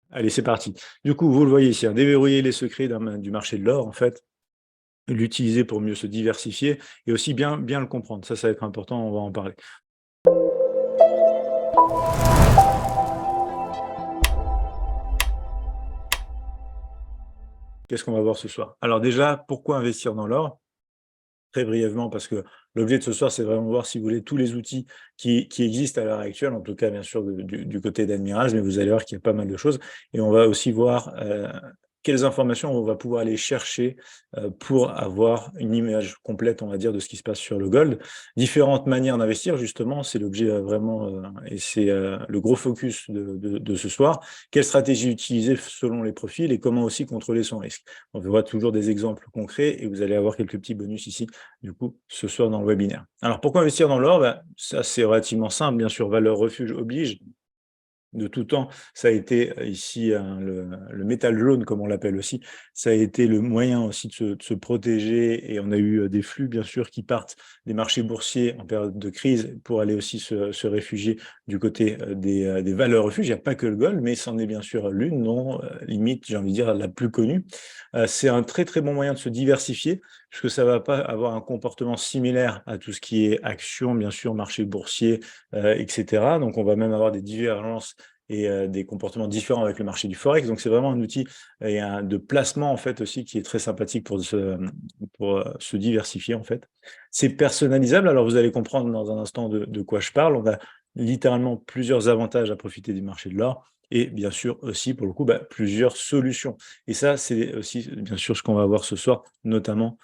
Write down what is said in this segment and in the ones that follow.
Allez, c'est parti. Du coup, vous le voyez ici, hein, déverrouiller les secrets du marché de l'or, en fait, l'utiliser pour mieux se diversifier et aussi bien le comprendre. Ça va être important, on va en parler. Qu'est-ce qu'on va voir ce soir? Alors déjà, pourquoi investir dans l'or? Très brièvement, parce que l'objet de ce soir, c'est vraiment voir, si vous voulez, tous les outils qui existent à l'heure actuelle, en tout cas, bien sûr, du côté d'Admirals, mais vous allez voir qu'il y a pas mal de choses. Et on va aussi voir quelles informations on va pouvoir aller chercher pour avoir une image complète, on va dire, de ce qui se passe sur le gold. Différentes manières d'investir, justement, c'est l'objet vraiment, et c'est le gros focus de ce soir. Quelle stratégie utiliser selon les profils et comment aussi contrôler son risque. On voit toujours des exemples concrets et vous allez avoir quelques petits bonus ici du coup, ce soir dans le webinaire. Alors, pourquoi investir dans l'or? Ça, c'est relativement simple, bien sûr, valeur refuge oblige. De tout temps, ça a été ici le métal jaune, comme on l'appelle aussi, ça a été le moyen aussi de se protéger et on a eu des flux, bien sûr, qui partent des marchés boursiers en période de crise pour aller aussi se réfugier du côté des valeurs refuges. Il n'y a pas que le gold, mais c'en est bien sûr l'une, non, limite, j'ai envie de dire, la plus connue. C'est un très, très bon moyen de se diversifier puisque ça ne va pas avoir un comportement similaire à tout ce qui est actions, bien sûr, marché boursier, etc. Donc, on va même avoir des divergences et des comportements différents avec le marché du forex. Donc, c'est vraiment un outil et de placement, en fait, aussi, qui est très sympathique pour se diversifier, en fait. C'est personnalisable. Alors, vous allez comprendre dans un instant de quoi je parle. On a littéralement plusieurs avantages à profiter du marché de l'or et bien sûr aussi, pour le coup, plusieurs solutions. Et ça, c'est aussi, bien sûr, ce qu'on va voir ce soir, notamment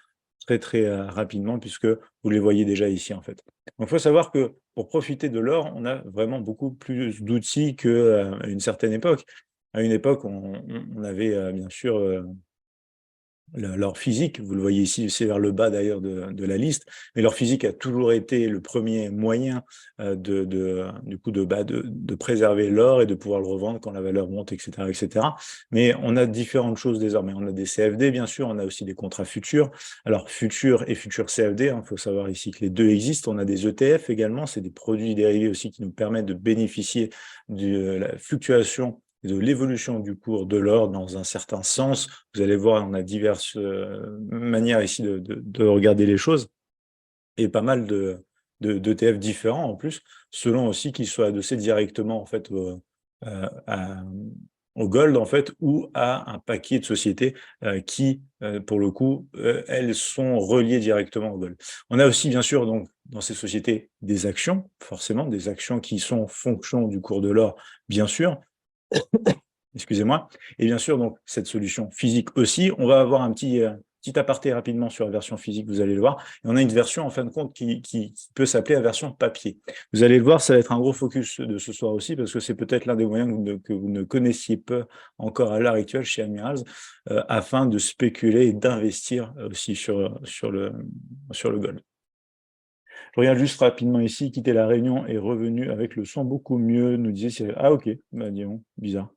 très, très rapidement, puisque vous les voyez déjà ici, en fait. Donc, il faut savoir que pour profiter de l'or, on a vraiment beaucoup plus d'outils qu'à une certaine époque. À une époque, on avait bien sûr l'or physique, vous le voyez ici, c'est vers le bas d'ailleurs de la liste, mais l'or physique a toujours été le premier moyen du coup de préserver l'or et de pouvoir le revendre quand la valeur monte, etc., etc. Mais on a différentes choses désormais. On a des CFD, bien sûr, on a aussi des contrats futurs. Alors, futurs et futurs CFD, il faut savoir ici que les deux existent. On a des ETF également, c'est des produits dérivés aussi qui nous permettent de bénéficier de la fluctuation de l'évolution du cours de l'or dans un certain sens. Vous allez voir, on a diverses manières ici de regarder les choses et pas mal d'ETF différents en plus, selon aussi qu'ils soient adossés directement en fait au gold en fait ou à un paquet de sociétés qui, pour le coup, elles sont reliées directement au gold. On a aussi bien sûr donc dans ces sociétés des actions, forcément des actions qui sont en fonction du cours de l'or, bien sûr, excusez-moi. Et bien sûr, donc, cette solution physique aussi. On va avoir un petit aparté rapidement sur la version physique, vous allez le voir. Et on a une version, en fin de compte, qui peut s'appeler la version papier. Vous allez le voir, ça va être un gros focus de ce soir aussi, parce que c'est peut-être l'un des moyens que vous ne connaissiez pas encore à l'heure actuelle chez Admirals, afin de spéculer et d'investir aussi sur le gold. Je regarde juste rapidement ici, quitter la réunion et revenu avec le son beaucoup mieux, nous disait Cyril. Ah ok, disons, bizarre.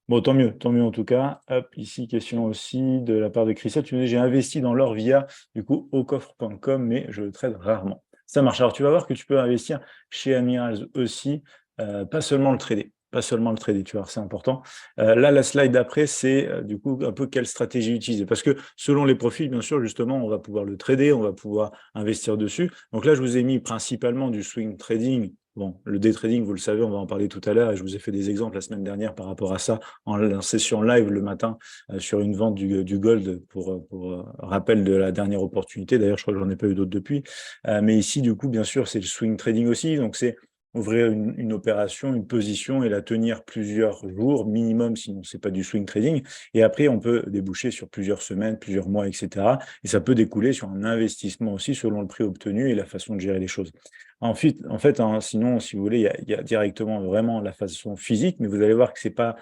Bon, tant mieux en tout cas. Hop, ici, question aussi de la part de Christelle. Tu me dis, j'ai investi dans l'or via, du coup, aucoffre.com, mais je le trade rarement. Ça marche. Alors, tu vas voir que tu peux investir chez Admirals aussi, pas seulement le trader. Pas seulement le trader, tu vois, c'est important. Là, la slide d'après, c'est du coup un peu quelle stratégie utiliser. Parce que selon les profils, bien sûr, justement, on va pouvoir le trader, on va pouvoir investir dessus. Donc là, je vous ai mis principalement du swing trading. Bon, le day trading, vous le savez, on va en parler tout à l'heure et je vous ai fait des exemples la semaine dernière par rapport à ça en session live le matin sur une vente du gold pour rappel de la dernière opportunité. D'ailleurs, je crois que j'en ai pas eu d'autres depuis. Mais ici, du coup, bien sûr, c'est le swing trading aussi. Donc, c'est ouvrir une opération, une position et la tenir plusieurs jours minimum, sinon c'est pas du swing trading. Et après, on peut déboucher sur plusieurs semaines, plusieurs mois, etc. Et ça peut découler sur un investissement aussi selon le prix obtenu et la façon de gérer les choses. En fait hein, sinon, si vous voulez, il y a directement vraiment la façon physique, mais vous allez voir que c'est pas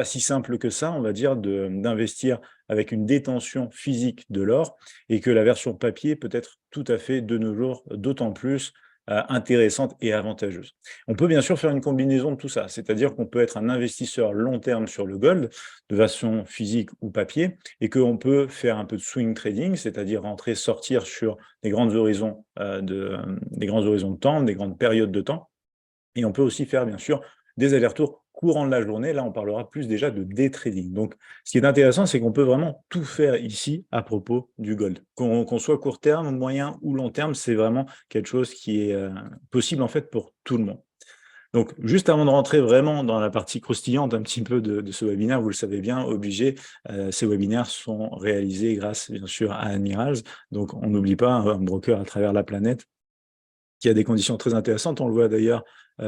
si simple que ça, on va dire, d'investir avec une détention physique de l'or et que la version papier peut être tout à fait de nos jours d'autant plus intéressante et avantageuse. On peut bien sûr faire une combinaison de tout ça, c'est-à-dire qu'on peut être un investisseur long terme sur le gold, de façon physique ou papier, et qu'on peut faire un peu de swing trading, c'est-à-dire rentrer, sortir sur des grands horizons des grands horizons de temps, des grandes périodes de temps. Et on peut aussi faire, bien sûr, des allers-retours courant de la journée, là, on parlera plus déjà de day trading. Donc, ce qui est intéressant, c'est qu'on peut vraiment tout faire ici à propos du gold. Qu'on soit court terme, moyen ou long terme, c'est vraiment quelque chose qui est possible en fait pour tout le monde. Donc, juste avant de rentrer vraiment dans la partie croustillante un petit peu de ce webinaire, vous le savez bien, obligé, ces webinaires sont réalisés grâce, bien sûr, à Admirals. Donc, on n'oublie pas un broker à travers la planète qui a des conditions très intéressantes. On le voit d'ailleurs,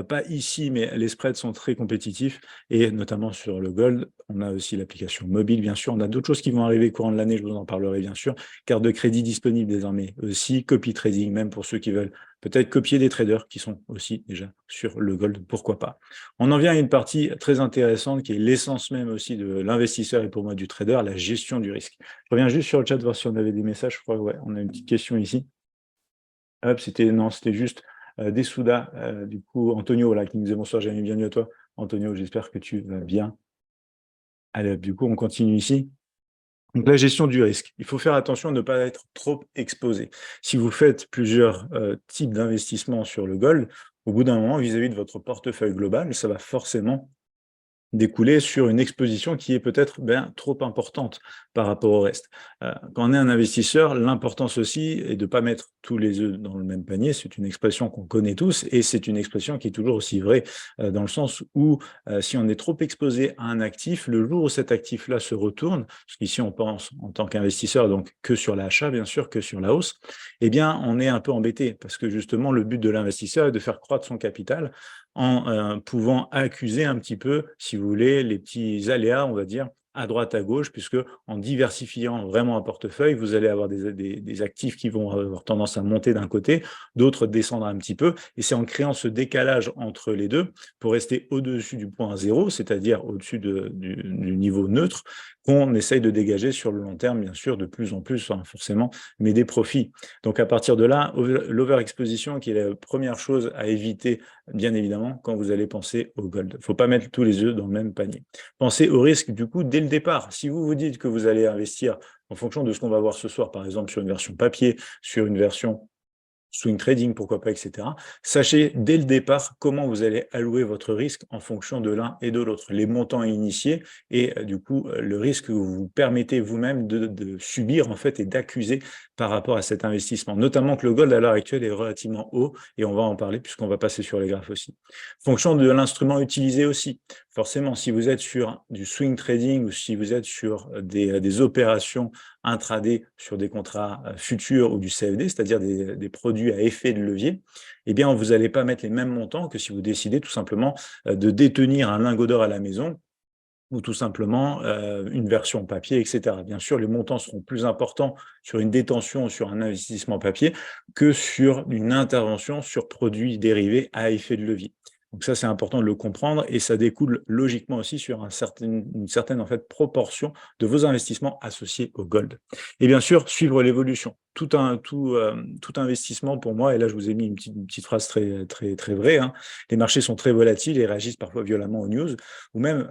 pas ici, mais les spreads sont très compétitifs et notamment sur le gold. On a aussi l'application mobile, bien sûr. On a d'autres choses qui vont arriver courant de l'année, je vous en parlerai bien sûr. Carte de crédit disponible désormais aussi, copy trading, même pour ceux qui veulent peut-être copier des traders qui sont aussi déjà sur le gold, pourquoi pas. On en vient à une partie très intéressante qui est l'essence même aussi de l'investisseur et pour moi du trader, la gestion du risque. Je reviens juste sur le chat voir si on avait des messages. Je crois, ouais, on a une petite question ici. Hop, c'était juste Dessouda, du coup, Antonio, là, qui nous dit bonsoir, Jérémy, bienvenue à toi. Antonio, j'espère que tu vas bien. Allez, hop, du coup, on continue ici. Donc, la gestion du risque. Il faut faire attention à ne pas être trop exposé. Si vous faites plusieurs types d'investissements sur le gold, au bout d'un moment, vis-à-vis de votre portefeuille global, ça va forcément découler sur une exposition qui est peut-être trop importante par rapport au reste. Quand on est un investisseur, l'importance aussi est de ne pas mettre tous les œufs dans le même panier. C'est une expression qu'on connaît tous et c'est une expression qui est toujours aussi vraie dans le sens où si on est trop exposé à un actif, le jour où cet actif-là se retourne, parce qu'ici on pense en tant qu'investisseur donc que sur l'achat bien sûr, que sur la hausse, eh bien on est un peu embêté parce que justement le but de l'investisseur est de faire croître son capital en pouvant accuser un petit peu, si vous voulez, les petits aléas, on va dire, à droite, à gauche, puisque en diversifiant vraiment un portefeuille, vous allez avoir des actifs qui vont avoir tendance à monter d'un côté, d'autres descendre un petit peu, et c'est en créant ce décalage entre les deux, pour rester au-dessus du point zéro, c'est-à-dire au-dessus du niveau neutre, qu'on essaye de dégager sur le long terme, bien sûr, de plus en plus, forcément, mais des profits. Donc à partir de là, l'overexposition, qui est la première chose à éviter, bien évidemment, quand vous allez penser au gold. Il ne faut pas mettre tous les œufs dans le même panier. Pensez au risque, du coup, dès le départ. Si vous vous dites que vous allez investir en fonction de ce qu'on va voir ce soir, par exemple, sur une version papier, sur une version swing trading, pourquoi pas, etc. Sachez dès le départ comment vous allez allouer votre risque en fonction de l'un et de l'autre, les montants initiés et du coup le risque que vous vous permettez vous-même de subir en fait et d'accuser par rapport à cet investissement. Notamment que le gold à l'heure actuelle est relativement haut et on va en parler puisqu'on va passer sur les graphes aussi. Fonction de l'instrument utilisé aussi. Forcément, si vous êtes sur du swing trading ou si vous êtes sur des opérations intraday sur des contrats futurs ou du CFD, c'est-à-dire des produits à effet de levier, eh bien, vous n'allez pas mettre les mêmes montants que si vous décidez tout simplement de détenir un lingot d'or à la maison ou tout simplement une version papier, etc. Bien sûr, les montants seront plus importants sur une détention ou sur un investissement papier que sur une intervention sur produits dérivés à effet de levier. Donc ça, c'est important de le comprendre et ça découle logiquement aussi sur une certaine en fait, proportion de vos investissements associés au gold. Et bien sûr, suivre l'évolution. Tout investissement pour moi, et là je vous ai mis une petite phrase très, très, très vraie, hein, les marchés sont très volatiles et réagissent parfois violemment aux news, ou même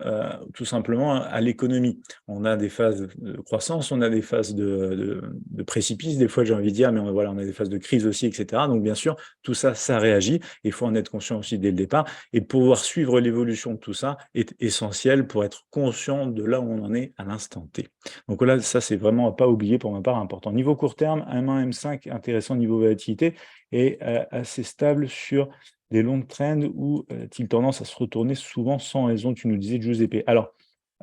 tout simplement à l'économie. On a des phases de croissance, on a des phases de précipice, des fois j'ai envie de dire, mais voilà, on a des phases de crise aussi, etc. Donc bien sûr, tout ça, ça réagit. Il faut en être conscient aussi dès le départ. Et pouvoir suivre l'évolution de tout ça est essentiel pour être conscient de là où on en est à l'instant T. Donc là, ça, c'est vraiment à pas oublier pour ma part important. Niveau court terme, M1, M5, intéressant niveau volatilité, et assez stable sur des longues trends où a-t-il tendance à se retourner souvent sans raison, tu nous disais, Giuseppe. Alors,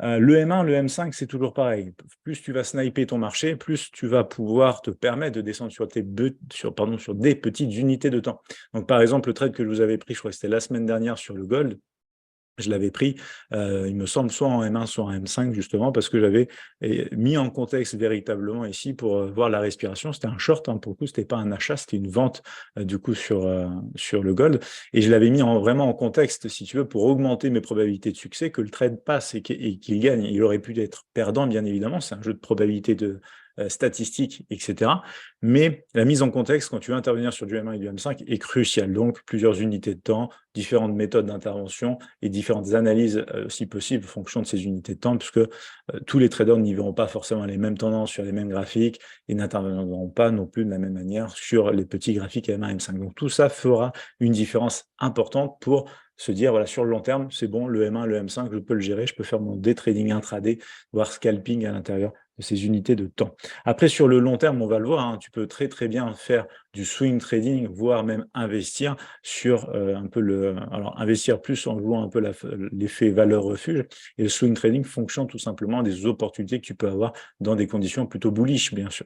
le M1, le M5, c'est toujours pareil. Plus tu vas sniper ton marché, plus tu vas pouvoir te permettre de descendre sur des petites unités de temps. Donc, par exemple, le trade que je vous avais pris, je crois que c'était la semaine dernière sur le gold, je l'avais pris, il me semble, soit en M1, soit en M5, justement, parce que j'avais mis en contexte véritablement ici pour voir la respiration. C'était un short, hein, pour le coup, c'était pas un achat, c'était une vente, du coup, sur le gold. Et je l'avais mis vraiment en contexte, si tu veux, pour augmenter mes probabilités de succès, que le trade passe et qu'il gagne. Il aurait pu être perdant, bien évidemment, c'est un jeu de probabilité statistiques, etc. Mais la mise en contexte, quand tu veux intervenir sur du M1 et du M5, est cruciale. Donc, plusieurs unités de temps, différentes méthodes d'intervention et différentes analyses, si possible, en fonction de ces unités de temps, puisque tous les traders n'y verront pas forcément les mêmes tendances sur les mêmes graphiques et n'interviendront pas non plus de la même manière sur les petits graphiques M1 et M5. Donc, tout ça fera une différence importante pour se dire, voilà, sur le long terme, c'est bon, le M1, le M5, je peux le gérer, je peux faire mon day trading intraday, voire scalping à l'intérieur de ces unités de temps. Après, sur le long terme, on va le voir, hein, tu peux très très bien faire du swing trading, voire même investir sur un peu alors investir plus en jouant un peu l'effet valeur refuge. Et le swing trading fonctionne tout simplement des opportunités que tu peux avoir dans des conditions plutôt bullish, bien sûr.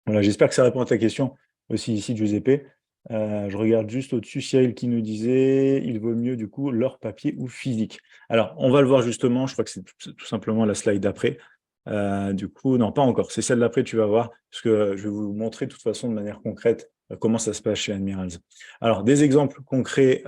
Voilà, j'espère que ça répond à ta question aussi ici, Giuseppe. Je regarde juste au-dessus, Cyril qui nous disait, il vaut mieux du coup l'or papier ou physique. Alors, on va le voir justement, je crois que c'est tout simplement la slide d'après. Du coup, non, pas encore. C'est celle d'après, tu vas voir, parce que je vais vous montrer de toute façon de manière concrète comment ça se passe chez Admirals. Alors, des exemples concrets.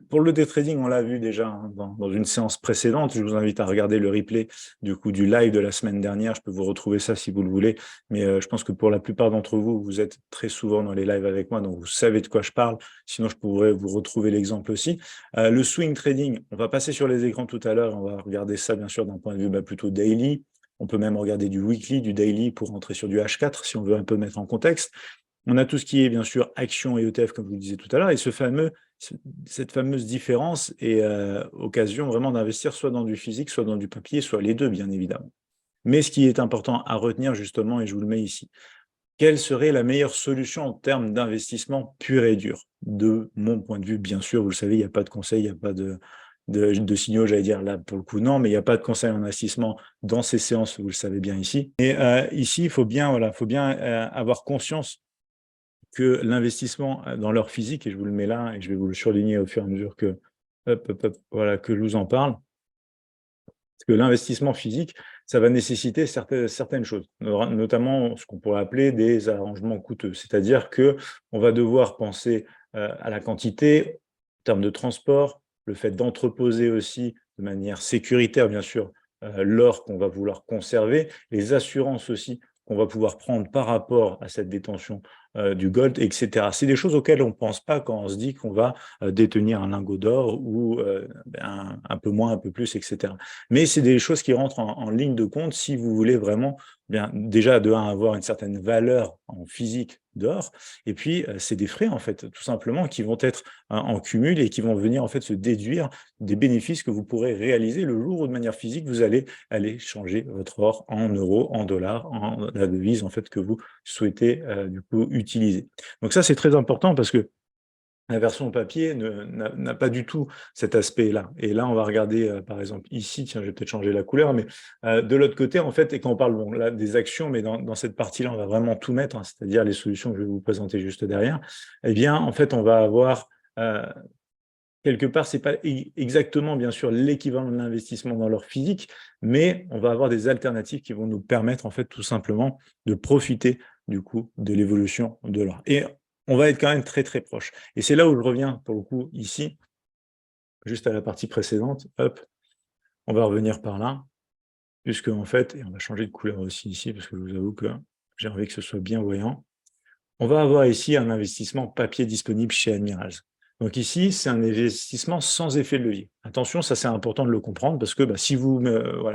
Pour le day trading, on l'a vu déjà hein, dans une séance précédente. Je vous invite à regarder le replay du coup du live de la semaine dernière. Je peux vous retrouver ça si vous le voulez. Mais je pense que pour la plupart d'entre vous, vous êtes très souvent dans les lives avec moi, donc vous savez de quoi je parle. Sinon, je pourrais vous retrouver l'exemple aussi. Le swing trading, on va passer sur les écrans tout à l'heure. On va regarder ça, bien sûr, d'un point de vue plutôt daily. On peut même regarder du weekly, du daily pour rentrer sur du H4 si on veut un peu mettre en contexte. On a tout ce qui est bien sûr action et ETF comme je vous le disais tout à l'heure et cette fameuse différence est occasion vraiment d'investir soit dans du physique, soit dans du papier, soit les deux bien évidemment. Mais ce qui est important à retenir justement, et je vous le mets ici, quelle serait la meilleure solution en termes d'investissement pur et dur? De mon point de vue, bien sûr, vous le savez, il n'y a pas de conseil, il n'y a pas de signaux, j'allais dire là pour le coup non, mais il n'y a pas de conseil en investissement dans ces séances, vous le savez bien ici. Et ici, il faut bien, avoir conscience que l'investissement dans l'or physique, et je vous le mets là, et je vais vous le surligner au fur et à mesure que, voilà, que je vous en parle, parce que l'investissement physique, ça va nécessiter certaines choses, notamment ce qu'on pourrait appeler des arrangements coûteux. C'est-à-dire qu'on va devoir penser à la quantité, en termes de transport, le fait d'entreposer aussi de manière sécuritaire, bien sûr, l'or qu'on va vouloir conserver, les assurances aussi qu'on va pouvoir prendre par rapport à cette détention du gold, etc. C'est des choses auxquelles on ne pense pas quand on se dit qu'on va détenir un lingot d'or ou un peu moins, un peu plus, etc. Mais c'est des choses qui rentrent en ligne de compte si vous voulez vraiment déjà de un, avoir une certaine valeur en physique d'or, et puis c'est des frais en fait, tout simplement, qui vont être en cumul et qui vont venir en fait se déduire des bénéfices que vous pourrez réaliser le jour où de manière physique vous allez aller changer votre or en euros, en dollars, en la devise en fait que vous souhaitez du coup utiliser. Donc ça c'est très important parce que la version papier n'a pas du tout cet aspect-là. Et là, on va regarder, par exemple, ici, tiens, je vais peut-être changer la couleur, mais de l'autre côté, en fait, et quand on parle bon, là, des actions, mais dans cette partie-là, on va vraiment tout mettre, hein, c'est-à-dire les solutions que je vais vous présenter juste derrière, eh bien, en fait, on va avoir, quelque part, c'est pas exactement, bien sûr, l'équivalent de l'investissement dans l'or physique, mais on va avoir des alternatives qui vont nous permettre, en fait, tout simplement, de profiter, du coup, de l'évolution de l'or. Et on va être quand même très, très proche. Et c'est là où je reviens, pour le coup, ici, juste à la partie précédente. Hop, on va revenir par là, puisque en fait, et on va changer de couleur aussi ici, parce que je vous avoue que j'ai envie que ce soit bien voyant. On va avoir ici un investissement papier disponible chez Admirals. Donc ici, c'est un investissement sans effet de levier. Attention, ça c'est important de le comprendre, parce que si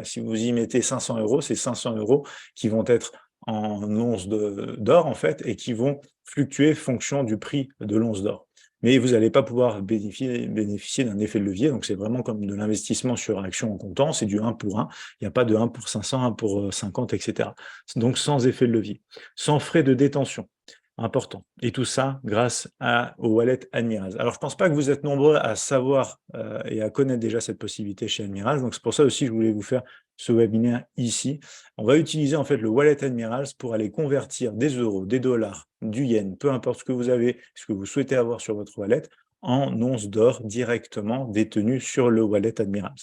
si vous y mettez 500 €, c'est 500 € qui vont être en onces d'or, en fait, et qui vont fluctuer fonction du prix de l'once d'or. Mais vous n'allez pas pouvoir bénéficier d'un effet de levier, donc c'est vraiment comme de l'investissement sur action en comptant, c'est du 1 pour 1, il n'y a pas de 1 pour 500, 1 pour 50, etc. Donc sans effet de levier, sans frais de détention. Important. Et tout ça grâce au wallet Admirals. Alors, je ne pense pas que vous êtes nombreux à savoir et à connaître déjà cette possibilité chez Admirals. Donc, c'est pour ça aussi que je voulais vous faire ce webinaire ici. On va utiliser en fait le wallet Admirals pour aller convertir des euros, des dollars, du yen, peu importe ce que vous avez, ce que vous souhaitez avoir sur votre wallet, en onces d'or directement détenues sur le wallet Admirals.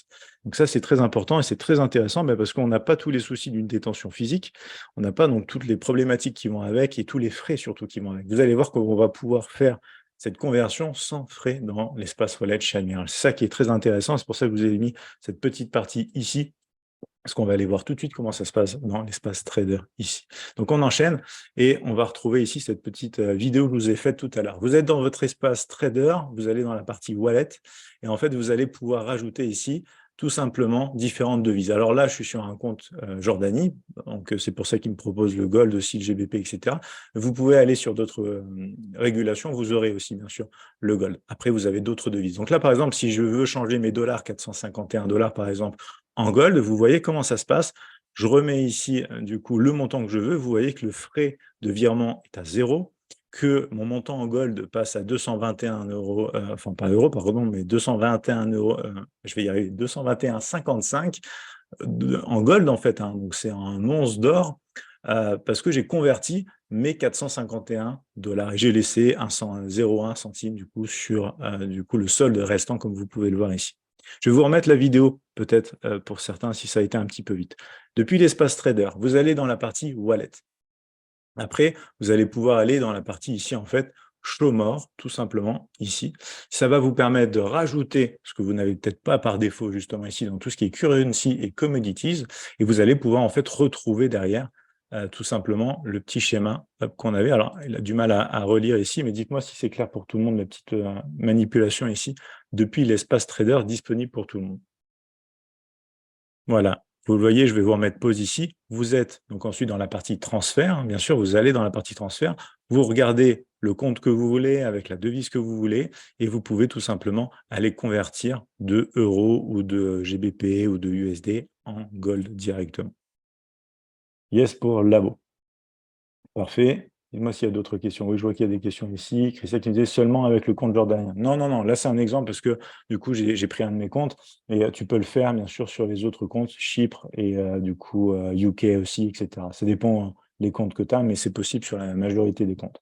Donc ça, c'est très important et c'est très intéressant parce qu'on n'a pas tous les soucis d'une détention physique, on n'a pas donc toutes les problématiques qui vont avec et tous les frais surtout qui vont avec. Vous allez voir qu'on va pouvoir faire cette conversion sans frais dans l'espace wallet chez Admiral. C'est ça qui est très intéressant, c'est pour ça que je vous ai mis cette petite partie ici, parce qu'on va aller voir tout de suite comment ça se passe dans l'espace trader ici. Donc on enchaîne et on va retrouver ici cette petite vidéo que je vous ai faite tout à l'heure. Vous êtes dans votre espace trader, vous allez dans la partie wallet et en fait vous allez pouvoir rajouter ici tout simplement différentes devises. Alors là, je suis sur un compte Jordanie, donc c'est pour ça qu'il me propose le gold aussi, le GBP, etc. Vous pouvez aller sur d'autres régulations, vous aurez aussi bien sûr le gold. Après, vous avez d'autres devises. Donc là, par exemple, si je veux changer mes dollars, 451 dollars par exemple, en gold, vous voyez comment ça se passe. Je remets ici du coup le montant que je veux. Vous voyez que le frais de virement est à 0, que mon montant en gold passe à 221 euros, enfin pas euros, pardon, mais 221 euros, je vais y arriver, 221,55 en gold en fait, hein, donc c'est un once d'or, parce que j'ai converti mes 451 dollars et j'ai laissé 0,1 centime du coup sur du coup, le solde restant comme vous pouvez le voir ici. Je vais vous remettre la vidéo peut-être pour certains si ça a été un petit peu vite. Depuis l'espace trader, vous allez dans la partie wallet. Après, vous allez pouvoir aller dans la partie ici, en fait, show more, tout simplement, ici. Ça va vous permettre de rajouter ce que vous n'avez peut-être pas par défaut, justement, ici, dans tout ce qui est currency et commodities, et vous allez pouvoir, en fait, retrouver derrière, tout simplement, le petit schéma qu'on avait. Alors, il a du mal à relire ici, mais dites-moi si c'est clair pour tout le monde, la petite manipulation ici, depuis l'espace trader disponible pour tout le monde. Voilà, vous le voyez, je vais vous remettre pause ici. Vous êtes donc ensuite dans la partie transfert. Bien sûr, vous allez dans la partie transfert. Vous regardez le compte que vous voulez avec la devise que vous voulez et vous pouvez tout simplement aller convertir de euros ou de GBP ou de USD en gold directement. Yes pour Labo. Parfait. Dis-moi s'il y a d'autres questions. Oui, je vois qu'il y a des questions ici. Christelle qui me disait seulement avec le compte jordanien. Non, non, non. Là, c'est un exemple parce que du coup, j'ai pris un de mes comptes. Et tu peux le faire, bien sûr, sur les autres comptes, Chypre et du coup, UK aussi, etc. Ça dépend les comptes que tu as, mais c'est possible sur la majorité des comptes.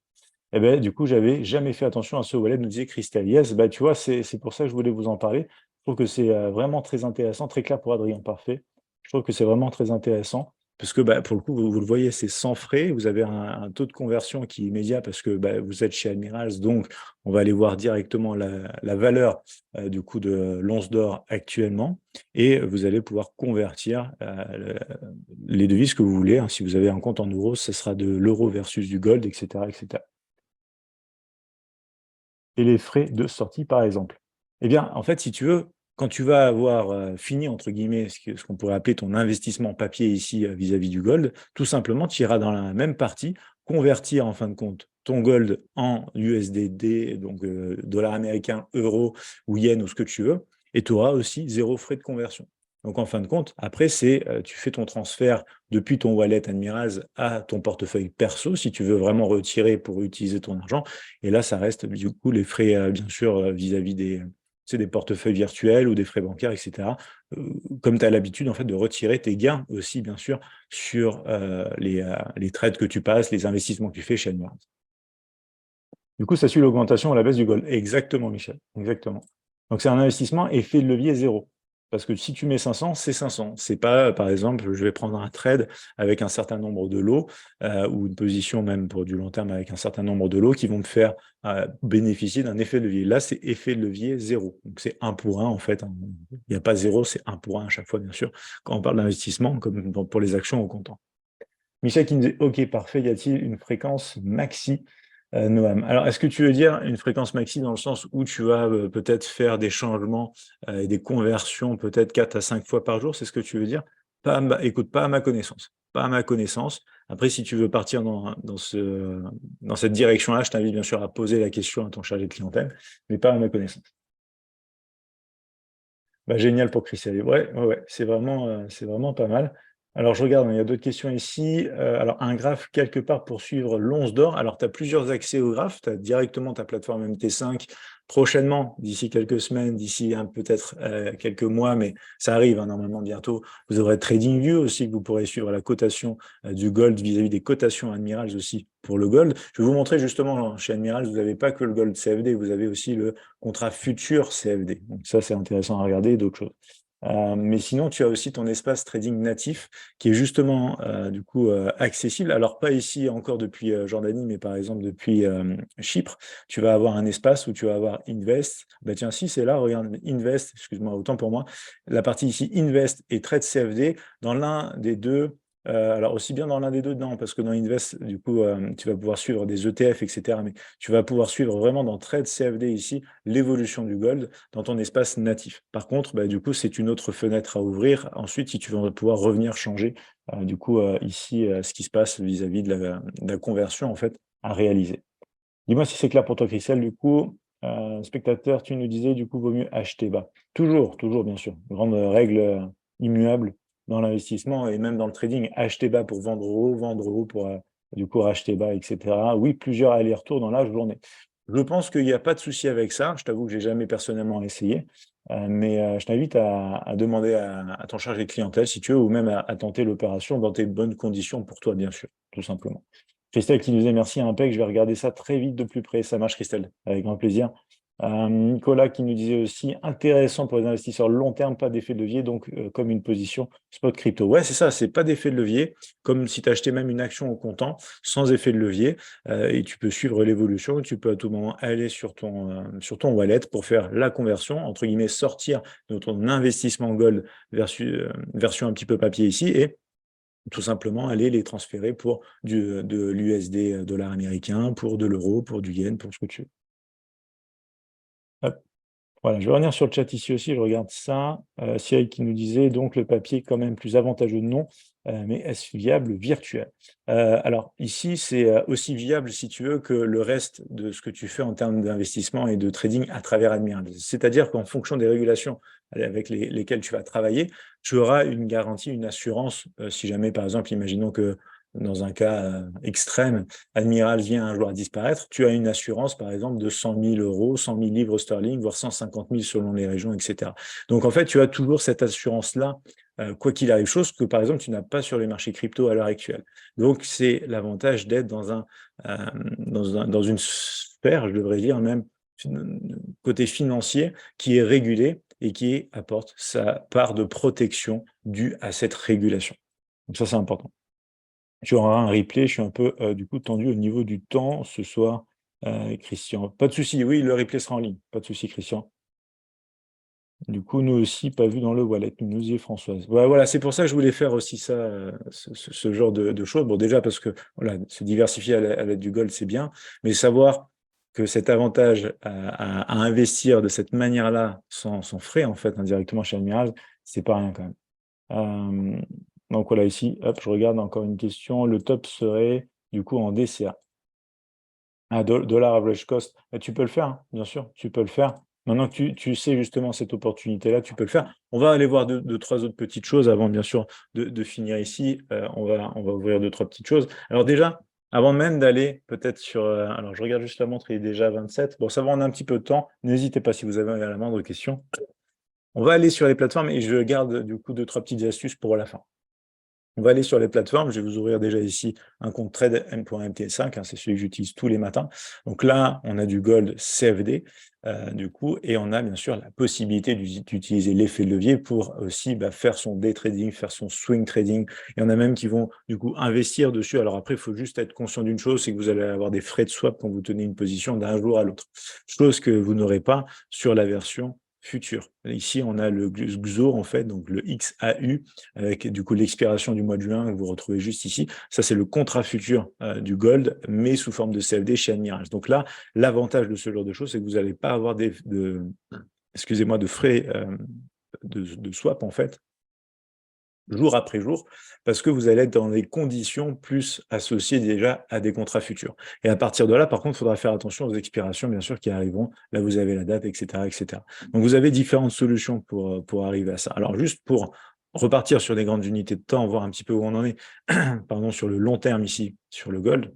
Eh bien, du coup, j'avais jamais fait attention à ce wallet, nous disait Christelle. Yes, bah, tu vois, c'est pour ça que je voulais vous en parler. Je trouve que c'est vraiment très intéressant, très clair pour Adrien Parfait. Je trouve que c'est vraiment très intéressant parce que bah, pour le coup, vous le voyez, c'est sans frais. Vous avez un taux de conversion qui est immédiat parce que bah, vous êtes chez Admirals, donc on va aller voir directement la valeur du coup de l'once d'or actuellement et vous allez pouvoir convertir les devises que vous voulez, hein. Si vous avez un compte en euros, ce sera de l'euro versus du gold, etc., etc. Et les frais de sortie, par exemple? Eh bien, en fait, si tu veux, quand tu vas avoir fini, entre guillemets, ce qu'on pourrait appeler ton investissement papier ici vis-à-vis du gold, tout simplement, tu iras dans la même partie, convertir en fin de compte ton gold en USDD, donc dollars américains, euros ou yens ou ce que tu veux, et tu auras aussi 0 frais de conversion. Donc, en fin de compte, après, c'est tu fais ton transfert depuis ton wallet Admirals à ton portefeuille perso, si tu veux vraiment retirer pour utiliser ton argent. Et là, ça reste du coup les frais, bien sûr, vis-à-vis des portefeuilles virtuels ou des frais bancaires, etc. Comme tu as l'habitude en fait de retirer tes gains aussi, bien sûr, sur les trades que tu passes, les investissements que tu fais chez Admirals. Du coup, ça suit l'augmentation à la baisse du gold. Exactement, Michel. Exactement. Donc, c'est un investissement effet de levier zéro. Parce que si tu mets 500, c'est 500. C'est pas, par exemple, je vais prendre un trade avec un certain nombre de lots ou une position même pour du long terme avec un certain nombre de lots qui vont me faire bénéficier d'un effet de levier. Là, c'est effet de levier zéro. Donc, c'est 1 pour 1 en fait, hein. Il n'y a pas zéro, c'est 1 pour 1 à chaque fois, bien sûr, quand on parle d'investissement, comme pour les actions au comptant. Michel qui me dit, OK, parfait, y a-t-il une fréquence maxi, Noam? Alors, est-ce que tu veux dire une fréquence maxi dans le sens où tu vas peut-être faire des changements et des conversions peut-être 4 à 5 fois par jour? C'est ce que tu veux dire? Écoute, pas à ma connaissance. Pas à ma connaissance. Après, si tu veux partir dans cette direction-là, je t'invite bien sûr à poser la question à ton chargé de clientèle, mais pas à ma connaissance. Bah, génial pour Christelle. Ouais, ouais, ouais, c'est vraiment pas mal. Alors, je regarde, il y a d'autres questions ici. Alors, un graphe quelque part pour suivre l'once d'or. Alors, tu as plusieurs accès au graphe. Tu as directement ta plateforme MT5. Prochainement, d'ici quelques semaines, d'ici peut-être quelques mois, mais ça arrive hein, normalement bientôt. Vous aurez TradingView aussi, que vous pourrez suivre la cotation du gold vis-à-vis des cotations Admirals aussi pour le gold. Je vais vous montrer justement, chez Admirals, vous n'avez pas que le gold CFD, vous avez aussi le contrat futur CFD. Donc ça, c'est intéressant à regarder, d'autres choses. Mais sinon, tu as aussi ton espace trading natif qui est justement du coup accessible. Alors pas ici encore depuis Jordanie, mais par exemple depuis Chypre. Tu vas avoir un espace où tu vas avoir Invest. Bah tiens, si c'est là, regarde Invest. Excuse-moi, autant pour moi. La partie ici Invest et Trade CFD. Dans l'un des deux, Alors aussi bien dans l'un des 2, non, parce que dans Invest, du coup, tu vas pouvoir suivre des ETF et cetera, mais tu vas pouvoir suivre vraiment dans Trade CFD ici, l'évolution du gold dans ton espace natif. Par contre, bah, du coup, c'est une autre fenêtre à ouvrir. Ensuite, si tu vas pouvoir revenir changer, du coup, ici, ce qui se passe vis-à-vis de la conversion, en fait, à réaliser. Dis-moi si c'est clair pour toi, Christelle, du coup, spectateur, tu nous disais, du coup, vaut mieux acheter bas. Toujours, toujours, bien sûr. Grande règle immuable dans l'investissement et même dans le trading, acheter bas pour vendre haut pour, du coup, racheter bas, etc. Oui, plusieurs allers-retours dans la journée. Je pense qu'il n'y a pas de souci avec ça. Je t'avoue que j'ai jamais personnellement essayé, mais je t'invite à demander à ton chargé de clientèle, si tu veux, ou même à tenter l'opération dans tes bonnes conditions pour toi, bien sûr, tout simplement. Christelle qui nous dit merci, impec, je vais regarder ça très vite de plus près. Ça marche, Christelle, avec grand plaisir. Nicolas qui nous disait aussi intéressant pour les investisseurs long terme, pas d'effet de levier, donc comme une position spot crypto. Ouais, c'est ça, c'est pas d'effet de levier, comme si tu achetais même une action au comptant, sans effet de levier, et tu peux suivre l'évolution, tu peux à tout moment aller sur ton wallet pour faire la conversion, entre guillemets, sortir de ton investissement gold version un petit peu papier ici, et tout simplement aller les transférer pour de l'USD dollar américain, pour de l'euro, pour du yen, pour ce que tu veux. Hop. Voilà, je vais revenir sur le chat ici aussi, je regarde ça. Cyril qui nous disait donc le papier est quand même plus avantageux, non, mais est-ce viable virtuel? Alors ici, c'est aussi viable, si tu veux, que le reste de ce que tu fais en termes d'investissement et de trading à travers Admiral. C'est-à-dire qu'en fonction des régulations avec lesquelles tu vas travailler, tu auras une garantie, une assurance, si jamais, par exemple, imaginons que dans un cas extrême, Admiral vient un jour à disparaître, tu as une assurance, par exemple, de 100 000 euros, 100 000 livres sterling, voire 150 000 selon les régions, etc. Donc, en fait, tu as toujours cette assurance-là, quoi qu'il arrive, chose que, par exemple, tu n'as pas sur les marchés crypto à l'heure actuelle. Donc, c'est l'avantage d'être dans une sphère, je devrais dire même, côté financier, qui est régulé et qui apporte sa part de protection due à cette régulation. Donc ça, c'est important. Tu auras un replay, je suis un peu, du coup, tendu au niveau du temps ce soir, Christian. Pas de souci, oui, le replay sera en ligne. Pas de souci, Christian. Du coup, nous aussi, pas vu dans le wallet, nous nous y est Françoise. Ouais, voilà, c'est pour ça que je voulais faire aussi ça, ce genre de choses. Bon, déjà parce que voilà, se diversifier à l'aide du gold, c'est bien, mais savoir que cet avantage à investir de cette manière-là, sans frais, en fait, indirectement chez Admiral, c'est pas rien quand même. Donc voilà, ici, hop, je regarde encore une question. Le top serait du coup en DCA. Ah, dollar average cost. Tu peux le faire, hein, bien sûr, tu peux le faire. Maintenant que tu sais justement cette opportunité-là, tu peux le faire. On va aller voir deux, trois autres petites choses avant, bien sûr, de finir ici. On va ouvrir deux, trois petites choses. Alors déjà, avant même d'aller peut-être sur... alors, je regarde juste la montre, il est déjà 27. Bon, ça va, on a un petit peu de temps. N'hésitez pas si vous avez la moindre question. On va aller sur les plateformes et je garde du coup deux, trois petites astuces pour la fin. On va aller sur les plateformes. Je vais vous ouvrir déjà ici un compte trade.mt5, hein, c'est celui que j'utilise tous les matins. Donc là, on a du gold CFD, du coup, et on a bien sûr la possibilité d'utiliser l'effet de levier pour aussi faire son day trading, faire son swing trading. Il y en a même qui vont du coup investir dessus. Alors après, il faut juste être conscient d'une chose, c'est que vous allez avoir des frais de swap quand vous tenez une position d'un jour à l'autre. Chose que vous n'aurez pas sur la version futur. Ici, on a le XO, en fait, donc le XAU, avec du coup l'expiration du mois de juin, que vous retrouvez juste ici. Ça, c'est le contrat futur du gold, mais sous forme de CFD chez Admiral. Donc là, l'avantage de ce genre de choses, c'est que vous n'allez pas avoir excusez-moi, de frais de swap, en fait, jour après jour, parce que vous allez être dans des conditions plus associées déjà à des contrats futurs. Et à partir de là, par contre, il faudra faire attention aux expirations, bien sûr, qui arriveront. Là, vous avez la date, etc., etc. Donc, vous avez différentes solutions pour arriver à ça. Alors, juste pour repartir sur des grandes unités de temps, voir un petit peu où on en est, pardon, sur le long terme ici, sur le gold,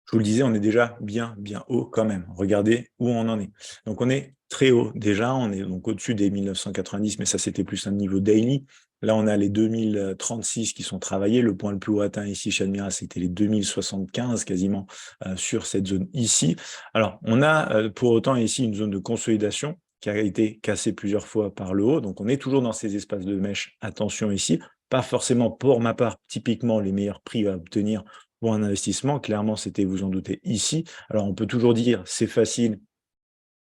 je vous le disais, on est déjà bien haut quand même. Regardez où on en est. Donc, on est très haut déjà. On est donc au-dessus des 1990, mais ça, c'était plus un niveau daily. Là, on a les 2036 qui sont travaillés. Le point le plus haut atteint ici chez Admira, c'était les 2075 quasiment sur cette zone ici. Alors, on a pour autant ici une zone de consolidation qui a été cassée plusieurs fois par le haut. Donc, on est toujours dans ces espaces de mèche. Attention ici. Pas forcément, pour ma part, typiquement les meilleurs prix à obtenir pour un investissement. Clairement, c'était, vous en doutez, ici. Alors, on peut toujours dire, c'est facile,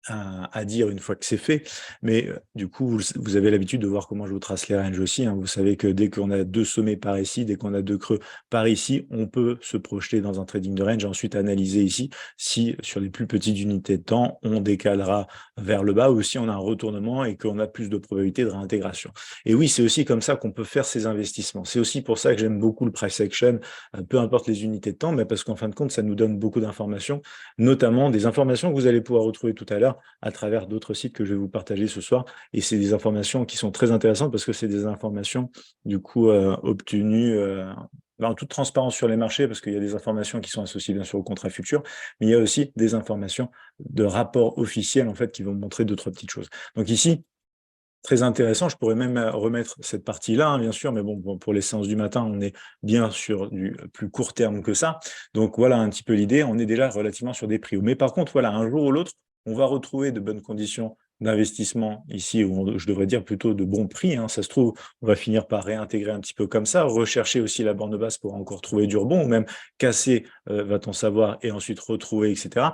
à dire une fois que c'est fait. Mais du coup, vous avez l'habitude de voir comment je vous trace les ranges aussi, hein. Vous savez que dès qu'on a 2 sommets par ici, dès qu'on a 2 creux par ici, on peut se projeter dans un trading de range et ensuite analyser ici si, sur les plus petites unités de temps, on décalera vers le bas ou si on a un retournement et qu'on a plus de probabilité de réintégration. Et oui, c'est aussi comme ça qu'on peut faire ces investissements. C'est aussi pour ça que j'aime beaucoup le price action, peu importe les unités de temps, mais parce qu'en fin de compte, ça nous donne beaucoup d'informations, notamment des informations que vous allez pouvoir retrouver tout à l'heure à travers d'autres sites que je vais vous partager ce soir. Et c'est des informations qui sont très intéressantes parce que c'est des informations du coup obtenues en toute transparence sur les marchés, parce qu'il y a des informations qui sont associées bien sûr au contrat futur, mais il y a aussi des informations de rapports officiels en fait qui vont montrer 2-3 petites choses. Donc ici, très intéressant, je pourrais même remettre cette partie-là, hein, bien sûr, mais bon, pour les séances du matin, on est bien sur du plus court terme que ça. Donc voilà un petit peu l'idée, on est déjà relativement sur des prix hauts. Mais par contre, voilà, un jour ou l'autre, on va retrouver de bonnes conditions d'investissement ici, ou je devrais dire plutôt de bons prix, hein. Ça se trouve, on va finir par réintégrer un petit peu comme ça, rechercher aussi la borne basse pour encore trouver du rebond, ou même casser, va-t-on savoir, et ensuite retrouver, etc.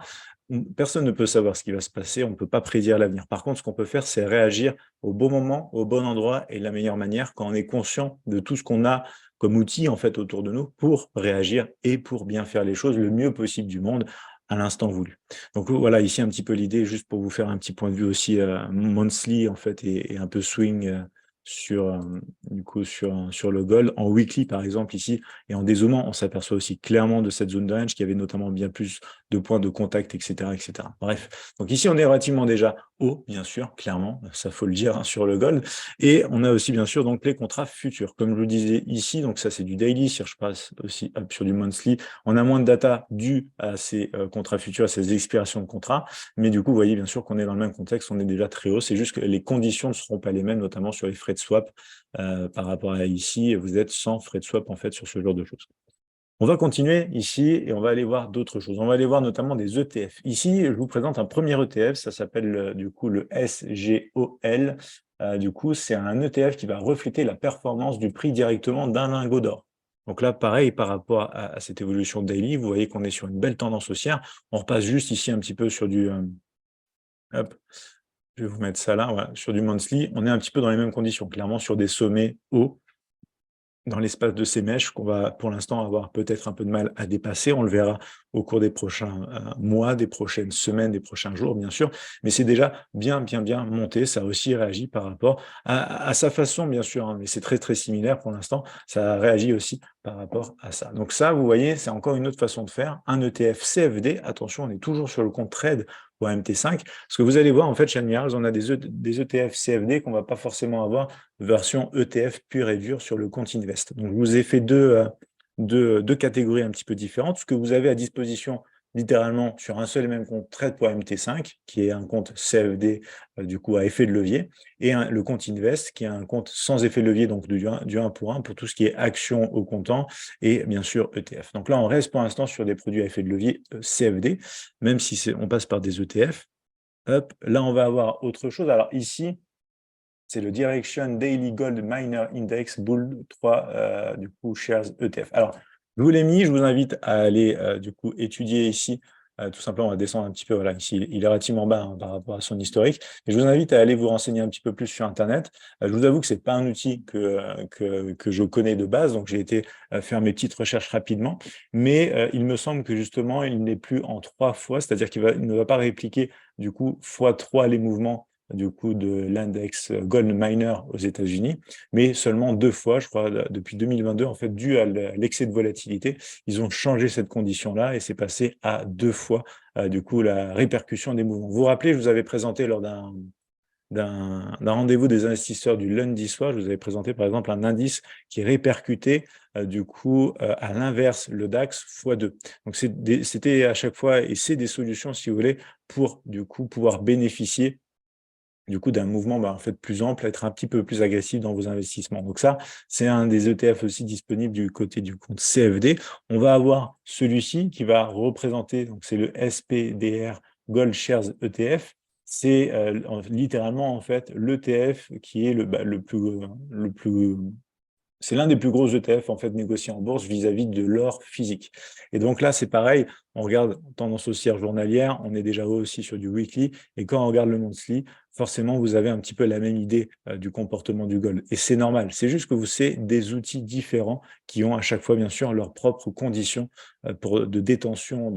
Personne ne peut savoir ce qui va se passer, on ne peut pas prédire l'avenir. Par contre, ce qu'on peut faire, c'est réagir au bon moment, au bon endroit et de la meilleure manière quand on est conscient de tout ce qu'on a comme outil en fait autour de nous pour réagir et pour bien faire les choses le mieux possible du monde à l'instant voulu. Donc voilà, ici un petit peu l'idée, juste pour vous faire un petit point de vue aussi monthly en fait et un peu swing sur du coup sur le gold en weekly par exemple ici et en dézoomant, on s'aperçoit aussi clairement de cette zone de range qui avait notamment bien plus de points de contact, etc., etc. Bref, donc ici on est relativement déjà haut, bien sûr, clairement, ça faut le dire hein, sur le gold, et on a aussi bien sûr donc les contrats futurs, comme je vous le disais ici, donc ça c'est du daily, si je passe aussi sur du monthly, on a moins de data dû à ces contrats futurs, à ces expirations de contrats, mais du coup vous voyez bien sûr qu'on est dans le même contexte, on est déjà très haut, c'est juste que les conditions ne seront pas les mêmes, notamment sur les frais de swap par rapport à ici, vous êtes sans frais de swap en fait sur ce genre de choses. On va continuer ici et on va aller voir d'autres choses. On va aller voir notamment des ETF. Ici, je vous présente un premier ETF, ça s'appelle du coup le SGOL. Du coup, c'est un ETF qui va refléter la performance du prix directement d'un lingot d'or. Donc là, pareil, par rapport à cette évolution daily, vous voyez qu'on est sur une belle tendance haussière. On repasse juste ici un petit peu sur du... hop, je vais vous mettre ça là, voilà, sur du monthly. On est un petit peu dans les mêmes conditions, clairement sur des sommets hauts dans l'espace de ces mèches qu'on va pour l'instant avoir peut-être un peu de mal à dépasser. On le verra au cours des prochains mois, des prochaines semaines, des prochains jours, bien sûr. Mais c'est déjà bien monté. Ça a aussi réagi par rapport à sa façon, bien sûr, hein, mais c'est très similaire pour l'instant. Ça réagit aussi par rapport à ça. Donc ça, vous voyez, c'est encore une autre façon de faire. Un ETF CFD, attention, on est toujours sur le compte trade ou MT5, parce que vous allez voir, en fait, chez Admirals, on a des ETF CFD qu'on ne va pas forcément avoir version ETF pure et dure sur le compte Invest. Donc, je vous ai fait deux catégories un petit peu différentes. Ce que vous avez à disposition littéralement sur un seul et même compte Trade.mt5, qui est un compte CFD du coup à effet de levier, et le compte Invest, qui est un compte sans effet de levier, donc du 1 pour 1 pour tout ce qui est action au comptant et bien sûr ETF. Donc là, on reste pour l'instant sur des produits à effet de levier CFD, même si on passe par des ETF. Hop, là, on va avoir autre chose. Alors ici, c'est le Direction Daily Gold Miner Index Bull 3 du coup shares ETF. Alors, je vous l'ai mis, je vous invite à aller du coup étudier ici. Tout simplement, on va descendre un petit peu. Voilà, ici, il est relativement bas hein, par rapport à son historique. Et je vous invite à aller vous renseigner un petit peu plus sur Internet. Je vous avoue que c'est pas un outil que je connais de base, donc j'ai été faire mes petites recherches rapidement. Mais il me semble que justement, il n'est plus en 3 fois, c'est-à-dire qu'il ne va pas répliquer du coup x3 les mouvements du coup de l'index Gold Miner aux États-Unis, mais seulement 2 fois, je crois, depuis 2022, en fait, dû à l'excès de volatilité, ils ont changé cette condition-là et c'est passé à 2 fois, du coup, la répercussion des mouvements. Vous vous rappelez, je vous avais présenté lors d'un rendez-vous des investisseurs du lundi soir, je vous avais présenté par exemple un indice qui répercutait du coup à l'inverse le DAX x2. Donc c'était à chaque fois, et c'est des solutions si vous voulez, pour du coup pouvoir bénéficier du coup d'un mouvement en fait plus ample, être un petit peu plus agressif dans vos investissements. Donc ça, c'est un des ETF aussi disponibles du côté du compte CFD. On va avoir celui-ci qui va représenter, donc c'est le SPDR Gold Shares ETF. C'est littéralement en fait l'ETF qui est le plus C'est l'un des plus gros ETF en fait négociés en bourse vis-à-vis de l'or physique. Et donc là, c'est pareil, on regarde tendance haussière journalière, on est déjà haut aussi sur du weekly, et quand on regarde le monthly, forcément, vous avez un petit peu la même idée du comportement du gold. Et c'est normal, c'est juste que c'est des outils différents qui ont à chaque fois, bien sûr, leurs propres conditions de détention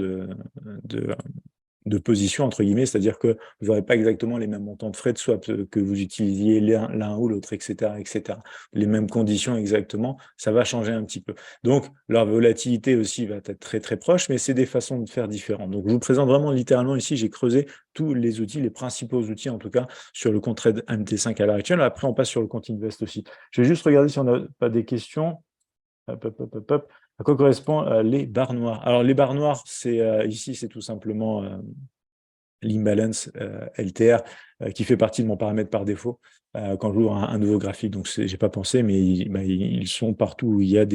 de position, entre guillemets, c'est-à-dire que vous n'aurez pas exactement les mêmes montants de frais de swap, que vous utilisiez l'un ou l'autre, etc., etc. Les mêmes conditions exactement, ça va changer un petit peu. Donc, leur volatilité aussi va être très, très proche, mais c'est des façons de faire différentes. Donc, je vous présente vraiment littéralement ici, j'ai creusé tous les outils, les principaux outils en tout cas, sur le compte trade MT5 à l'heure actuelle. Après, on passe sur le compte Invest aussi. Je vais juste regarder si on n'a pas des questions. Hop, hop, hop, hop, hop. À quoi correspondent les barres noires? Alors, les barres noires, ici, c'est tout simplement l'imbalance LTR qui fait partie de mon paramètre par défaut quand j'ouvre un nouveau graphique. Donc, j'ai pas pensé, mais ils sont partout où il y a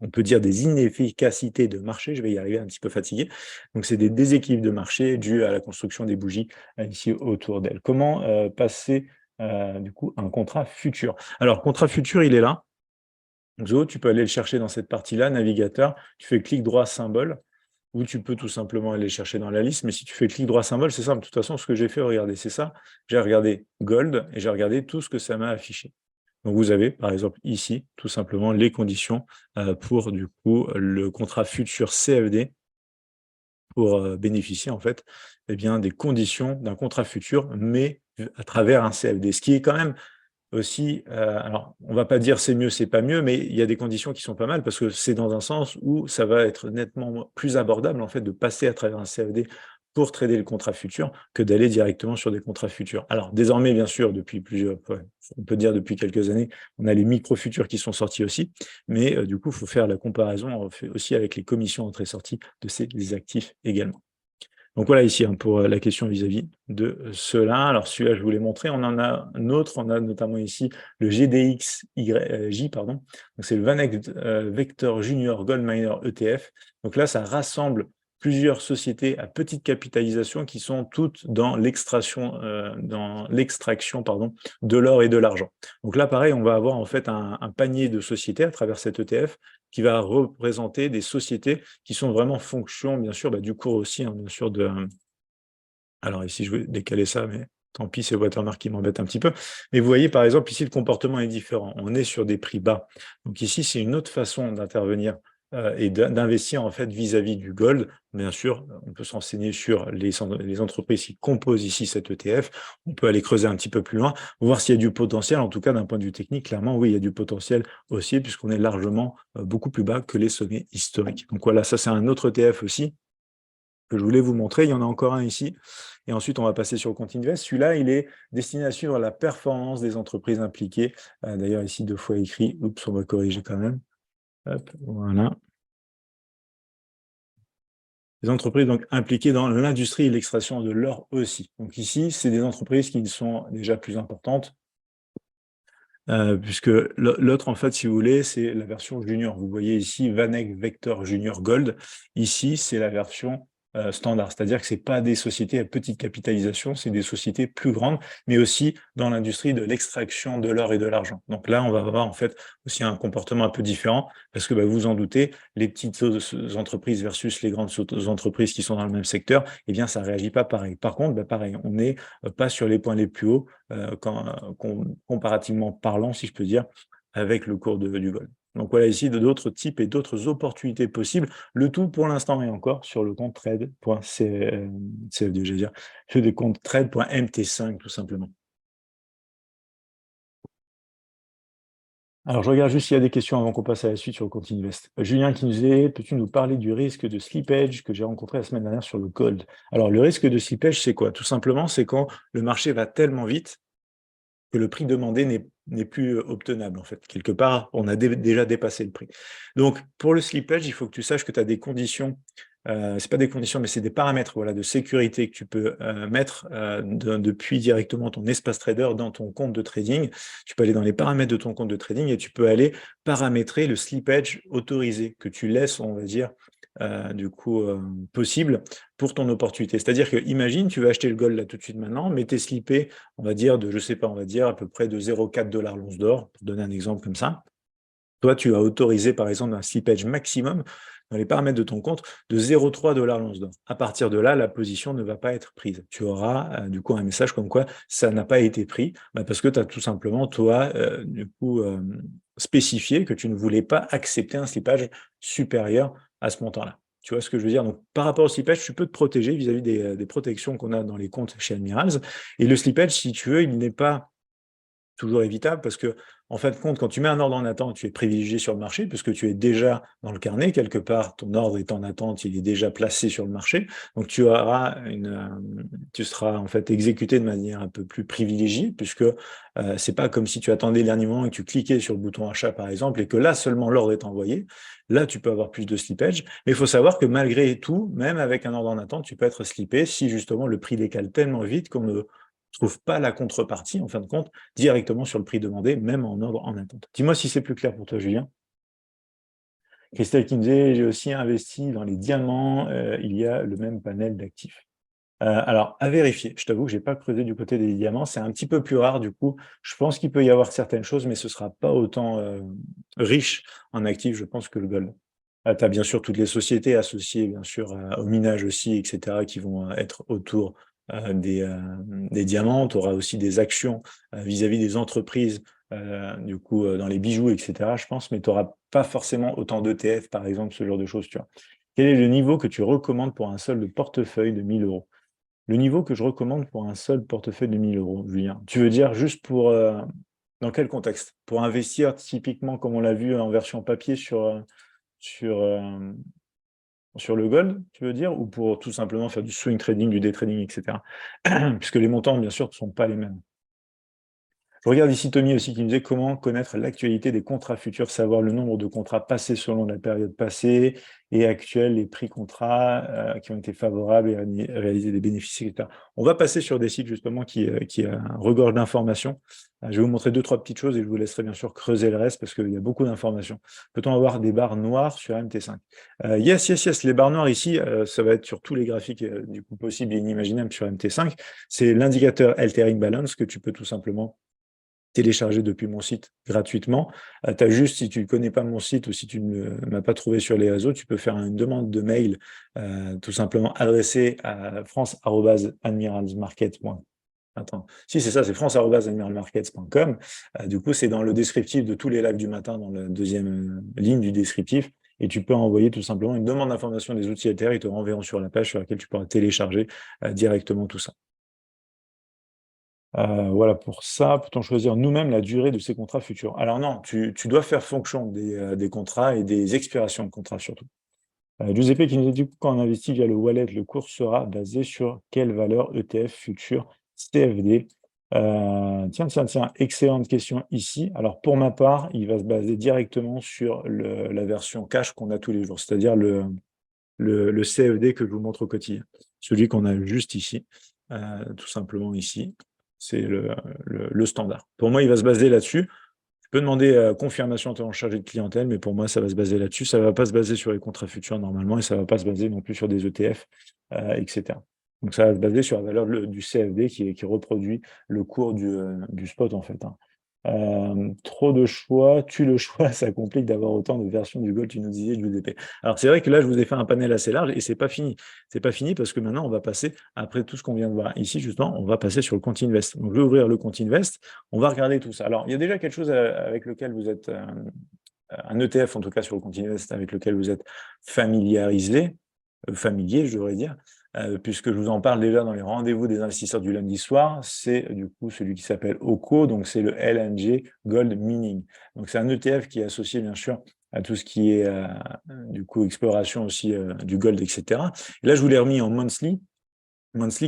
on peut dire des inefficacités de marché. Je vais y arriver un petit peu fatigué. Donc, c'est des déséquilibres de marché dus à la construction des bougies ici autour d'elle. Comment passer du coup un contrat futur? Alors, contrat futur, il est là. Zo, tu peux aller le chercher dans cette partie-là, navigateur, tu fais clic droit symbole, ou tu peux tout simplement aller le chercher dans la liste, mais si tu fais clic droit symbole, c'est simple. De toute façon, ce que j'ai fait, regardez, c'est ça. J'ai regardé Gold et j'ai regardé tout ce que ça m'a affiché. Donc vous avez, par exemple, ici, tout simplement, les conditions pour, du coup, le contrat futur CFD pour bénéficier, en fait, eh bien, des conditions d'un contrat futur, mais à travers un CFD, ce qui est quand même aussi, alors on va pas dire c'est mieux, c'est pas mieux, mais il y a des conditions qui sont pas mal parce que c'est dans un sens où ça va être nettement plus abordable en fait de passer à travers un CFD pour trader le contrat futur que d'aller directement sur des contrats futurs. Alors désormais, bien sûr, depuis on peut dire depuis quelques années, on a les micro-futurs qui sont sortis aussi, mais du coup, il faut faire la comparaison aussi avec les commissions entrées-sorties de ces actifs également. Donc voilà ici pour la question vis-à-vis de cela. Alors celui-là, je vous l'ai montré. On en a un autre. On a notamment ici le GDXJ, pardon. Donc c'est le VanEck Vector Junior Gold Miner ETF. Donc là, ça rassemble plusieurs sociétés à petite capitalisation qui sont toutes dans l'extraction de l'or et de l'argent. Donc là, pareil, on va avoir en fait un panier de sociétés à travers cet ETF qui va représenter des sociétés qui sont vraiment fonction, bien sûr, du cours aussi, hein, bien sûr, alors ici, je vais décaler ça, mais tant pis, c'est Watermark qui m'embête un petit peu. Mais vous voyez, par exemple, ici, le comportement est différent. On est sur des prix bas. Donc ici, c'est une autre façon d'intervenir et d'investir, en fait, vis-à-vis du gold. Bien sûr, on peut s'enseigner sur les entreprises qui composent ici cet ETF. On peut aller creuser un petit peu plus loin, voir s'il y a du potentiel. En tout cas, d'un point de vue technique, clairement, oui, il y a du potentiel aussi, puisqu'on est largement beaucoup plus bas que les sommets historiques. Donc voilà, ça, c'est un autre ETF aussi que je voulais vous montrer. Il y en a encore un ici. Et ensuite, on va passer sur le compte Invest. Celui-là, il est destiné à suivre la performance des entreprises impliquées. D'ailleurs, ici, 2 fois écrit. Oups, on va corriger quand même. Hop, voilà. Les entreprises donc impliquées dans l'industrie et l'extraction de l'or aussi. Donc ici, c'est des entreprises qui sont déjà plus importantes, puisque l'autre, en fait, si vous voulez, c'est la version junior. Vous voyez ici VanEck Vector Junior Gold. Ici, c'est la version standard, c'est-à-dire que ce n'est pas des sociétés à petite capitalisation, c'est des sociétés plus grandes, mais aussi dans l'industrie de l'extraction de l'or et de l'argent. Donc là, on va avoir en fait aussi un comportement un peu différent, parce que vous en doutez, les petites entreprises versus les grandes entreprises qui sont dans le même secteur, eh bien, ça ne réagit pas pareil. Par contre, pareil, on n'est pas sur les points les plus hauts, comparativement parlant, si je peux dire, avec le cours du gold. Donc voilà ici d'autres types et d'autres opportunités possibles. Le tout pour l'instant est encore sur le compte trade.cfd, je veux dire, sur des comptes trade.mt5 tout simplement. Alors je regarde juste s'il y a des questions avant qu'on passe à la suite sur le compte Invest. Julien qui nous dit, peux-tu nous parler du risque de slippage que j'ai rencontré la semaine dernière sur le gold? Alors le risque de slippage, c'est quoi? Tout simplement, c'est quand le marché va tellement vite que le prix demandé n'est plus obtenable, en fait. Quelque part, on a déjà dépassé le prix. Donc, pour le slippage, il faut que tu saches que tu as des conditions, c'est pas des conditions, mais c'est des paramètres voilà, de sécurité que tu peux mettre depuis directement ton espace trader dans ton compte de trading. Tu peux aller dans les paramètres de ton compte de trading et tu peux aller paramétrer le slippage autorisé que tu laisses, on va dire, du coup, possible pour ton opportunité. C'est-à-dire que, imagine, tu vas acheter le gold là tout de suite maintenant, mais tu es slippé, on va dire de, je sais pas, on va dire à peu près de 0,4 $ l'once d'or, pour donner un exemple comme ça. Toi, tu as autorisé, par exemple, un slippage maximum dans les paramètres de ton compte de 0,3 $ l'once d'or. À partir de là, la position ne va pas être prise. Tu auras du coup un message comme quoi ça n'a pas été pris, parce que tu as tout simplement, toi, spécifié que tu ne voulais pas accepter un slippage supérieur à ce montant-là. Tu vois ce que je veux dire? Donc, par rapport au slippage, tu peux te protéger vis-à-vis des protections qu'on a dans les comptes chez Admirals. Et le slippage, si tu veux, il n'est pas toujours évitable parce que, en fin de compte, quand tu mets un ordre en attente, tu es privilégié sur le marché puisque tu es déjà dans le carnet quelque part, ton ordre est en attente, il est déjà placé sur le marché. Donc tu seras en fait exécuté de manière un peu plus privilégiée puisque c'est pas comme si tu attendais le dernier moment et que tu cliquais sur le bouton achat par exemple et que là seulement l'ordre est envoyé. Là, tu peux avoir plus de slippage, mais il faut savoir que malgré tout, même avec un ordre en attente, tu peux être slippé si justement le prix décale tellement vite qu'on ne trouve pas la contrepartie, en fin de compte, directement sur le prix demandé, même en ordre en attente. Dis-moi si c'est plus clair pour toi, Julien. Christelle qui me disait, j'ai aussi investi dans les diamants, il y a le même panel d'actifs. Alors, à vérifier. Je t'avoue que je n'ai pas creusé du côté des diamants. C'est un petit peu plus rare, du coup. Je pense qu'il peut y avoir certaines choses, mais ce ne sera pas autant riche en actifs, je pense, que le gold. Tu as bien sûr toutes les sociétés associées, bien sûr, au minage aussi, etc., qui vont être autour des diamants. Tu auras aussi des actions vis-à-vis des entreprises, du coup, dans les bijoux, etc., je pense, mais tu n'auras pas forcément autant d'ETF, par exemple, ce genre de choses, tu vois. Quel est le niveau que tu recommandes pour un solde de portefeuille de 1 000 €? Le niveau que je recommande pour un seul portefeuille de 1 000 €, Julien. Tu veux dire juste pour, dans quel contexte? Pour investir typiquement comme on l'a vu en version papier sur, sur le gold, tu veux dire? Ou pour tout simplement faire du swing trading, du day trading, et cetera? Puisque les montants, bien sûr, ne sont pas les mêmes. Je regarde ici Tommy aussi qui me disait comment connaître l'actualité des contrats futurs, savoir le nombre de contrats passés selon la période passée et actuelle, les prix contrats qui ont été favorables et réaliser des bénéfices, etc. On va passer sur des sites justement qui regorgent d'informations. Je vais vous montrer 2-3 petites choses et je vous laisserai bien sûr creuser le reste parce qu'il y a beaucoup d'informations. Peut-on avoir des barres noires sur MT5? Yes. Les barres noires ici, ça va être sur tous les graphiques du coup possibles et inimaginables sur MT5. C'est l'indicateur Altering Balance que tu peux tout simplement télécharger depuis mon site gratuitement. Tu as juste, si tu ne connais pas mon site ou si tu ne m'as pas trouvé sur les réseaux, tu peux faire une demande de mail tout simplement adressée à france@admiralsmarket.com. Attends, si c'est ça, c'est france@admiralsmarkets.com. Du coup, c'est dans le descriptif de tous les lives du matin, dans la deuxième ligne du descriptif. Et tu peux envoyer tout simplement une demande d'information des outils alters. Ils te renverront sur la page sur laquelle tu pourras télécharger directement tout ça. Voilà pour ça. Peut-on choisir nous-mêmes la durée de ces contrats futurs? Alors non, tu dois faire fonction des contrats et des expirations de contrats surtout. Giuseppe qui nous a dit: «Quand on investit via le wallet, le cours sera basé sur quelle valeur ETF future CFD?» Tiens, excellente question ici. Alors pour ma part, il va se baser directement sur la version cash qu'on a tous les jours, c'est-à-dire le CFD que je vous montre au quotidien. Celui qu'on a juste ici, tout simplement ici. C'est le standard. Pour moi, il va se baser là-dessus. Tu peux demander confirmation à ton chargé de clientèle, mais pour moi, ça va se baser là-dessus. Ça ne va pas se baser sur les contrats futurs normalement et ça ne va pas se baser non plus sur des ETF, etc. Donc ça va se baser sur la valeur du CFD qui reproduit le cours du spot en fait, hein. Trop de choix, tue le choix, ça complique d'avoir autant de versions du Gold, tu nous disais, du UDP. Alors c'est vrai que là, je vous ai fait un panel assez large et c'est pas fini. C'est pas fini parce que maintenant, on va passer, après tout ce qu'on vient de voir ici, justement, on va passer sur le compte Invest. Donc je vais ouvrir le compte Invest, on va regarder tout ça. Alors, il y a déjà quelque chose avec lequel vous êtes, un ETF en tout cas sur le compte Invest, avec lequel vous êtes familiarisé, familier, je devrais dire, puisque je vous en parle déjà dans les rendez-vous des investisseurs du lundi soir, c'est du coup celui qui s'appelle OCO, donc c'est le LNG Gold Mining. Donc c'est un ETF qui est associé bien sûr à tout ce qui est du coup exploration aussi du gold, etc. Et là, je vous l'ai remis en monthly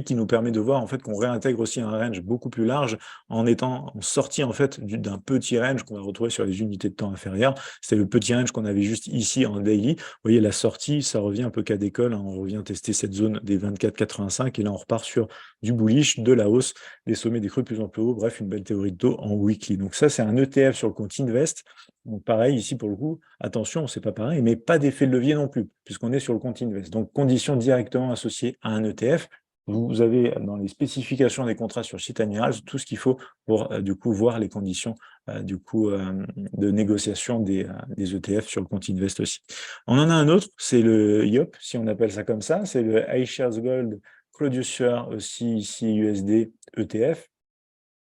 qui nous permet de voir en fait qu'on réintègre aussi un range beaucoup plus large en étant sorti en fait d'un petit range qu'on va retrouver sur les unités de temps inférieures. C'est le petit range qu'on avait juste ici en daily. Vous voyez la sortie, ça revient un peu cas d'école, hein. On revient tester cette zone des 24,85 et là on repart sur du bullish, de la hausse, des sommets des creux de plus en plus haut. Bref, une belle théorie de taux en weekly. Donc ça, c'est un ETF sur le compte Invest Donc pareil, ici pour le coup, attention, c'est pas pareil, mais pas d'effet de levier non plus, puisqu'on est sur le compte Invest. Donc conditions directement associées à un ETF. Vous avez dans les spécifications des contrats sur le site Admirals tout ce qu'il faut pour du coup voir les conditions de négociation des ETF sur le compte Invest aussi. On en a un autre, c'est le IOP, si on appelle ça comme ça, c'est le iShares Gold Producer aussi ici USD ETF.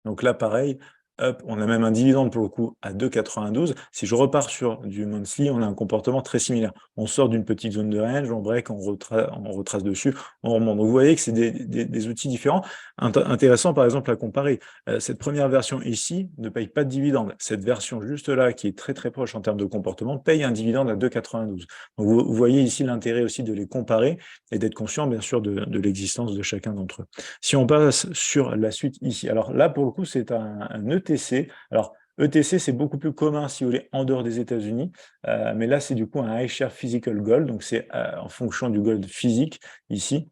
Donc là, pareil, hop, on a même un dividende pour le coup à 2,92. Si je repars sur du monthly, on a un comportement très similaire. On sort d'une petite zone de range, on break, on retrace dessus, on remonte. Donc vous voyez que c'est des outils différents. Intéressant par exemple à comparer. Cette première version ici ne paye pas de dividende. Cette version juste là, qui est très très proche en termes de comportement, paye un dividende à 2,92. Donc vous voyez ici l'intérêt aussi de les comparer et d'être conscient bien sûr de l'existence de chacun d'entre eux. Si on passe sur la suite ici, alors là, pour le coup, c'est un ETC. Alors, ETC, c'est beaucoup plus commun, si vous voulez, en dehors des États-Unis, mais là, c'est du coup un iShares Physical Gold, donc c'est en fonction du gold physique, ici.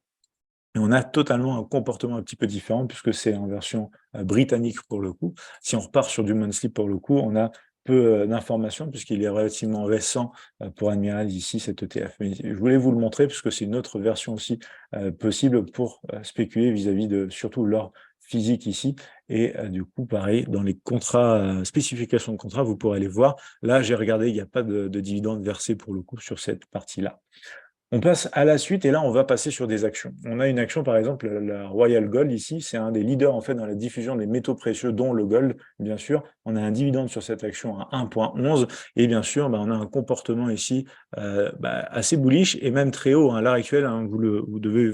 Et on a totalement un comportement un petit peu différent, puisque c'est en version britannique pour le coup. Si on repart sur du monthly pour le coup, on a peu d'informations, puisqu'il est relativement récent pour Admiral ici, cet ETF. Mais je voulais vous le montrer, puisque c'est une autre version aussi possible pour spéculer vis-à-vis de surtout l'or physique ici. Et du coup, pareil, dans les contrats, spécifications de contrat, vous pourrez les voir. Là, j'ai regardé, il n'y a pas de dividende versé pour le coup sur cette partie-là. On passe à la suite et là, on va passer sur des actions. On a une action, par exemple, la Royal Gold ici, c'est un des leaders en fait dans la diffusion des métaux précieux, dont le gold, bien sûr. On a un dividende sur cette action à 1,11 et bien sûr, on a un comportement ici assez bullish et même très haut à l'heure actuelle. Vous devez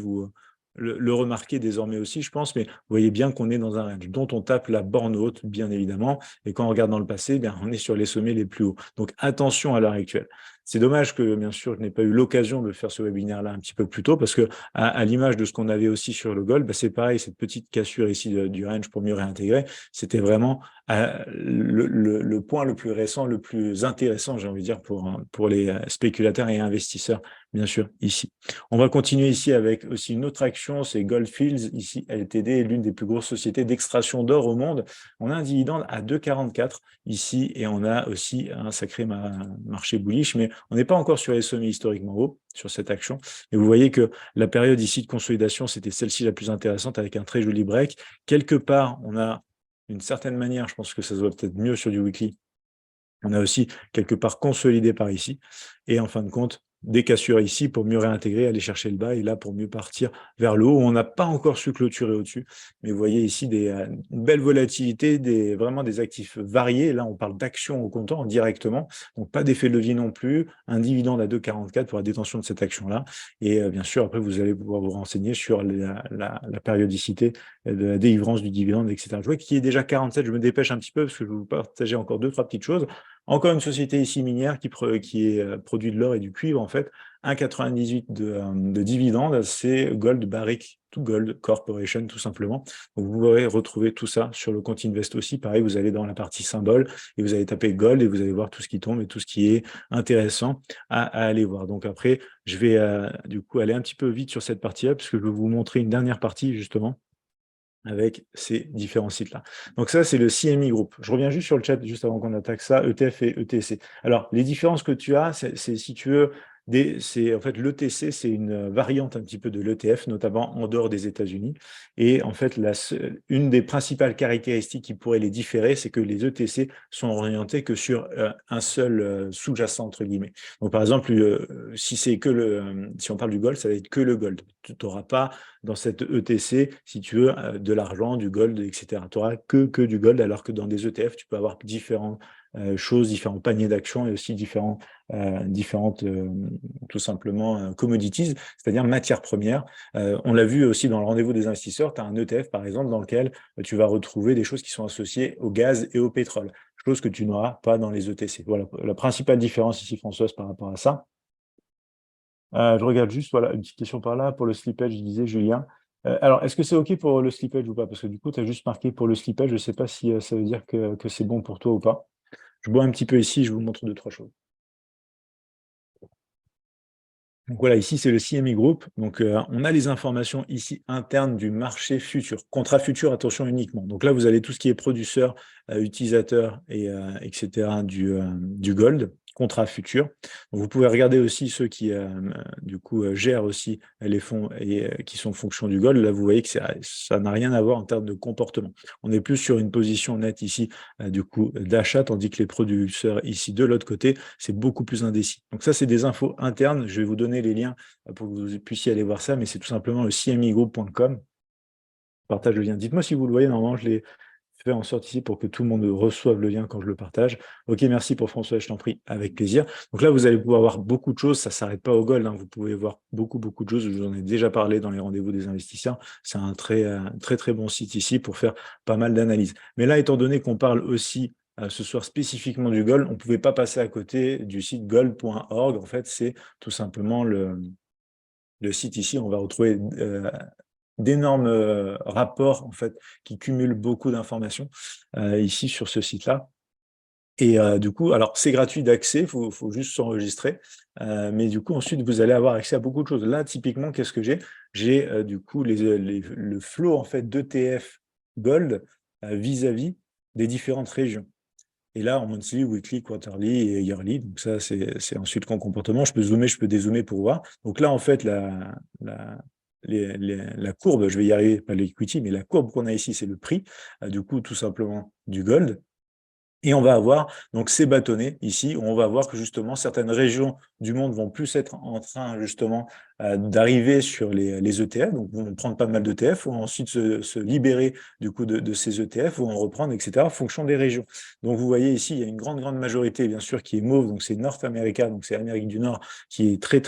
le remarquer désormais aussi, je pense, mais vous voyez bien qu'on est dans un range dont on tape la borne haute, bien évidemment, et quand on regarde dans le passé, on est sur les sommets les plus hauts. Donc attention à l'heure actuelle. C'est dommage que, bien sûr, je n'ai pas eu l'occasion de faire ce webinaire-là un petit peu plus tôt, parce que à l'image de ce qu'on avait aussi sur le gold, c'est pareil, cette petite cassure ici du range pour mieux réintégrer, c'était vraiment le point le plus récent, le plus intéressant, j'ai envie de dire, pour les spéculateurs et investisseurs, bien sûr, ici. On va continuer ici avec aussi une autre action, c'est Gold Fields, ici LTD, l'une des plus grosses sociétés d'extraction d'or au monde. On a un dividende à 2,44 ici, et on a aussi un sacré marché bullish, mais on n'est pas encore sur les sommets historiquement hauts sur cette action. Et vous voyez que la période ici de consolidation, c'était celle-ci la plus intéressante avec un très joli break. Quelque part, on a d'une certaine manière, je pense que ça se voit peut-être mieux sur du weekly, on a aussi quelque part consolidé par ici. Et en fin de compte, des cassures ici pour mieux réintégrer, aller chercher le bas, et là pour mieux partir vers le haut. On n'a pas encore su clôturer au-dessus, mais vous voyez ici une belle volatilité, vraiment des actifs variés. Là, on parle d'actions au comptant directement, donc pas d'effet de levier non plus, un dividende à 2,44 pour la détention de cette action-là. Et bien sûr, après, vous allez pouvoir vous renseigner sur la périodicité de la délivrance du dividende, etc. Je vois qu'il est déjà 47, je me dépêche un petit peu parce que je vais vous partager encore 2-3 petites choses. Encore une société ici minière qui produit de l'or et du cuivre, en fait, 1,98 de dividendes, c'est Gold Barrick to Gold Corporation, tout simplement. Donc, vous pourrez retrouver tout ça sur le compte Invest aussi. Pareil, vous allez dans la partie symbole et vous allez taper Gold et vous allez voir tout ce qui tombe et tout ce qui est intéressant à aller voir. Donc après, je vais du coup aller un petit peu vite sur cette partie-là parce que je vais vous montrer une dernière partie, justement, avec ces différents sites-là. Donc ça, c'est le CME Group. Je reviens juste sur le chat, juste avant qu'on attaque ça, ETF et ETC. Alors, les différences que tu as, c'est si tu veux, en fait, l'ETC, c'est une variante un petit peu de l'ETF, notamment en dehors des États-Unis. Et en fait, une des principales caractéristiques qui pourrait les différer, c'est que les ETC sont orientés que sur un seul sous-jacent, entre guillemets. Donc, par exemple, si on parle du gold, ça va être que le gold. Tu n'auras pas dans cette ETC, si tu veux, de l'argent, du gold, etc. Tu n'auras que du gold, alors que dans des ETF, tu peux avoir différentes choses, différents paniers d'actions et aussi différentes, tout simplement, commodities, c'est-à-dire matières premières. On l'a vu aussi dans le rendez-vous des investisseurs, tu as un ETF, par exemple, dans lequel tu vas retrouver des choses qui sont associées au gaz et au pétrole, chose que tu n'auras pas dans les ETC. Voilà la principale différence ici, Françoise, par rapport à ça. Je regarde juste, voilà, une petite question par là. Pour le slippage, je disais, Julien. Alors, est-ce que c'est OK pour le slippage ou pas? Parce que du coup, tu as juste marqué pour le slippage. Je ne sais pas si ça veut dire que c'est bon pour toi ou pas. Je bois un petit peu ici, je vous montre 2-3 choses. Donc voilà, ici, c'est le CME Group. Donc, on a les informations ici internes du marché futur. Contrat futur, attention uniquement. Donc là, vous avez tout ce qui est producteur utilisateurs etc. du gold, contrat futur. Donc, vous pouvez regarder aussi ceux qui, du coup, gèrent aussi les fonds et qui sont en fonction du gold. Là, vous voyez que ça n'a rien à voir en termes de comportement. On est plus sur une position nette ici, du coup, d'achat, tandis que les producteurs ici, de l'autre côté, c'est beaucoup plus indécis. Donc ça, c'est des infos internes. Je vais vous donner les liens pour que vous puissiez aller voir ça, mais c'est tout simplement le cmegroup.com. Partage le lien. Dites-moi si vous le voyez, normalement, je l'ai fait en sorte ici pour que tout le monde reçoive le lien quand je le partage. Ok, merci pour François, je t'en prie, avec plaisir. Donc là, vous allez pouvoir voir beaucoup de choses, ça ne s'arrête pas au gold, hein. Vous pouvez voir beaucoup de choses, je vous en ai déjà parlé dans les rendez-vous des investisseurs. C'est un très bon site ici pour faire pas mal d'analyses. Mais là, étant donné qu'on parle aussi ce soir spécifiquement du gold, on ne pouvait pas passer à côté du site gold.org. En fait, c'est tout simplement le site ici, on va retrouver d'énormes rapports en fait, qui cumulent beaucoup d'informations ici sur ce site-là. Et du coup, alors c'est gratuit d'accès, il faut juste s'enregistrer, mais du coup, ensuite, vous allez avoir accès à beaucoup de choses. Là, typiquement, qu'est-ce que j'ai? J'ai du coup le flow en fait, d'ETF Gold vis-à-vis des différentes régions. Et là, en monthly, weekly, quarterly et yearly, donc ça, c'est ensuite qu'en comportement. Je peux zoomer, je peux dézoomer pour voir. Donc là, en fait, la courbe, je vais y arriver, pas l'equity, mais la courbe qu'on a ici, c'est le prix, du coup, tout simplement, du gold. Et on va avoir donc ces bâtonnets ici, où on va voir que justement certaines régions du monde vont plus être en train justement d'arriver sur les ETF, donc vont prendre pas mal d'ETF, vont ensuite se libérer du coup de ces ETF, vont en reprendre, etc., en fonction des régions. Donc vous voyez ici, il y a une grande majorité, bien sûr, qui est mauve, donc c'est North America, donc c'est Amérique du Nord, qui est très,